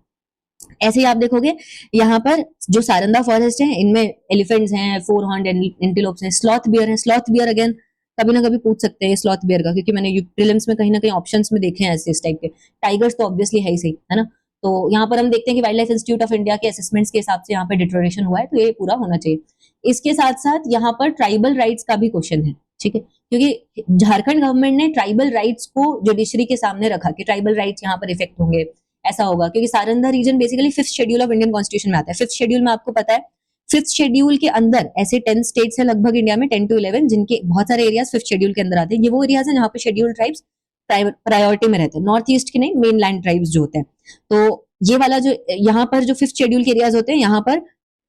ऐसे ही आप देखोगे यहाँ पर जो सारंदा फॉरेस्ट है इनमें एलिफेंट्स हैं, फोर हॉर्न एंटीलोप्स हैं, स्लॉथ बियर है। स्लॉथ बियर अगेन कभी ना कभी पूछ सकते हैं स्लॉथ बियर का, क्योंकि मैंने प्रीलिम्स में कहीं ना कहीं ऑप्शंस में देखे हैं ऐसे इस टाइप के। टाइगर्स तो ऑब्वियसली है ही सही, है ना। तो यहाँ पर हम देखते हैं कि wild life institute of India के असेसमेंट्स के हिसाब से यहाँ पे डिटोरेशन हुआ है, तो ये पूरा होना चाहिए। इसके साथ साथ यहाँ पर ट्राइबल राइट्स का भी क्वेश्चन है, ठीक है, क्योंकि झारखंड गवर्नमेंट ने ट्राइबल राइट्स को जुडिशरी के सामने रखा कि ट्राइबल राइट्स यहाँ पर इफेक्ट होंगे, ऐसा होगा, क्योंकि Saranda region basically 5th schedule of Indian constitution में आता है। 5th शेड्यूल में आपको पता है 5th शेड्यूल के अंदर ऐसे 10 स्टेट्स है लगभग इंडिया में, 10 to 11, जिनके बहुत सारे एरियाज 5th शेड्यूल के अंदर आते हैं। ये वो एरियाज है जहाँ पे शेड्यूल ट्राइब्स प्रायोरिटी में रहते हैं, नॉर्थ ईस्ट के नहीं, मेन लैंड ट्राइब्स जो होते हैं। तो ये वाला जो यहाँ पर जो 5th शेड्यूल के एरियाज होते हैं, यहाँ पर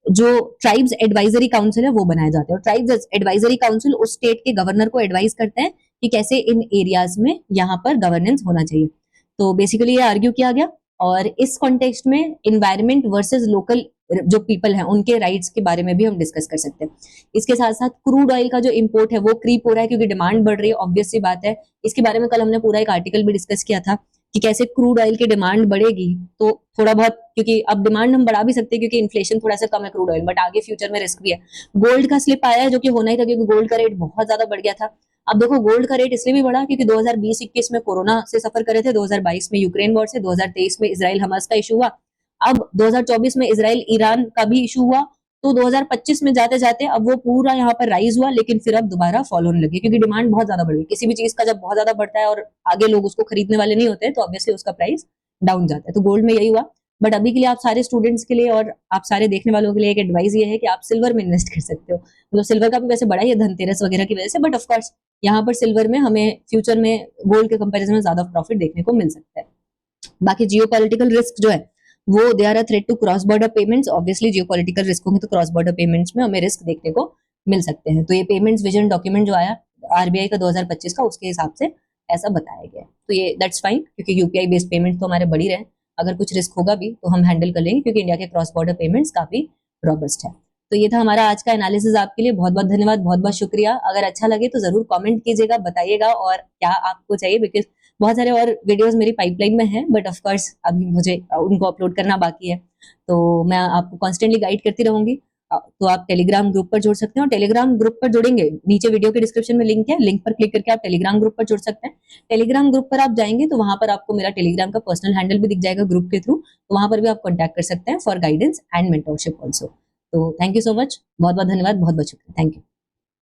जो ट्राइब्स एडवाइजरी काउंसिल है वो बनाए जाते हैं, और ट्राइब्स एडवाइजरी काउंसिल उस स्टेट के गवर्नर को एडवाइज करते हैं कि कैसे इन एरियाज में यहाँ पर गवर्नेंस होना चाहिए। तो बेसिकली ये आर्ग्यू किया गया, और इस कॉन्टेक्स्ट में इन्वायरमेंट वर्सेस लोकल जो पीपल हैं उनके राइट्स के बारे में भी हम डिस्कस कर सकते हैं। इसके साथ साथ क्रूड ऑयल का जो इंपोर्ट है वो क्रीप हो रहा है, क्योंकि डिमांड बढ़ रही है, ऑब्वियस सी बात है। इसके बारे में कल हमने पूरा एक आर्टिकल भी डिस्कस किया था कि कैसे क्रूड ऑयल की डिमांड बढ़ेगी, तो थोड़ा बहुत, क्योंकि अब डिमांड हम बढ़ा भी सकते हैं क्योंकि इन्फ्लेशन थोड़ा सा कम है क्रूड ऑयल, बट आगे फ्यूचर में रिस्क भी है। गोल्ड का स्लिप आया है जो कि होना ही था, क्योंकि गोल्ड का रेट बहुत ज्यादा बढ़ गया था। अब देखो गोल्ड का रेट इसलिए भी बढ़ा क्योंकि 2020-21 में कोरोना से सफर करे थे, 2022 में यूक्रेन वॉर से, 2023 में इजराइल हमास का इशू हुआ, अब 2024 में इजराइल ईरान का भी इशू हुआ। तो 2025 में जाते जाते अब वो पूरा यहाँ पर राइज हुआ, लेकिन फिर अब दोबारा फॉल होने लगी, क्योंकि डिमांड बहुत ज्यादा बढ़ गई। किसी भी चीज का जब बहुत ज्यादा बढ़ता है और आगे लोग उसको खरीदने वाले नहीं होते, तो ऑब्वियसली उसका प्राइस डाउन जाता है। तो गोल्ड में यही हुआ। बट अभी के लिए आप सारे स्टूडेंट्स के लिए और आप सारे देखने वालों के लिए एक एडवाइस ये है कि आप सिल्वर में इन्वेस्ट कर सकते हो। मतलब सिल्वर का भी वैसे बड़ा ही है धनतेरस वगैरह की वजह से, बट ऑफकोर्स यहाँ पर सिल्वर में हमें फ्यूचर में गोल्ड के कंपेरिजन में ज्यादा प्रॉफिट देखने को मिल सकता है। बाकी जियोपॉलिटिकल रिस्क जो है वो they are a threat to cross border payments. Obviously geopolitical risk होंगे तो क्रॉस बॉर्डर पेमेंट्स में हमें रिस्क देखने को मिल सकते हैं। तो ये पेमेंट्स विजन डॉक्यूमेंट जो आया आरबीआई का 2025 का, उसके हिसाब से ऐसा बताया गया। तो ये दैट्स फाइन, क्योंकि यूपीआई बेस्ड पेमेंट तो हमारे बढ़ी रहे, अगर कुछ रिस्क होगा भी तो हम हैंडल कर लेंगे, क्योंकि इंडिया के क्रॉस बॉर्डर पेमेंट्स काफी रॉबस्ट है। तो ये था हमारा आज का एनालिसिस। आपके लिए बहुत बहुत धन्यवाद, बहुत बहुत शुक्रिया। अगर अच्छा लगे तो जरूर कमेंट कीजिएगा, बताइएगा और क्या आपको चाहिए, बिकॉज बहुत सारे और वीडियोस मेरी पाइपलाइन में हैं, बट ऑफ कोर्स अभी मुझे उनको अपलोड करना बाकी है। तो मैं आपको कॉन्स्टेंटली गाइड करती रहूंगी। तो आप टेलीग्राम ग्रुप पर जुड़ सकते हैं, और टेलीग्राम ग्रुप पर जुड़ेंगे, नीचे वीडियो के डिस्क्रिप्शन में लिंक है, लिंक पर क्लिक करके आप टेलीग्राम ग्रुप पर जुड़ सकते हैं। टेलीग्राम ग्रुप पर आप जाएंगे तो वहां पर आपको मेरा टेलीग्राम का पर्सनल हैंडल भी दिख जाएगा ग्रुप के थ्रू, तो वहां पर भी आप कॉन्टैक्ट कर सकते हैं for guidance and mentorship also. तो थैंक यू सो मच, बहुत बहुत धन्यवाद, बहुत बहुत शुक्रिया, थैंक यू।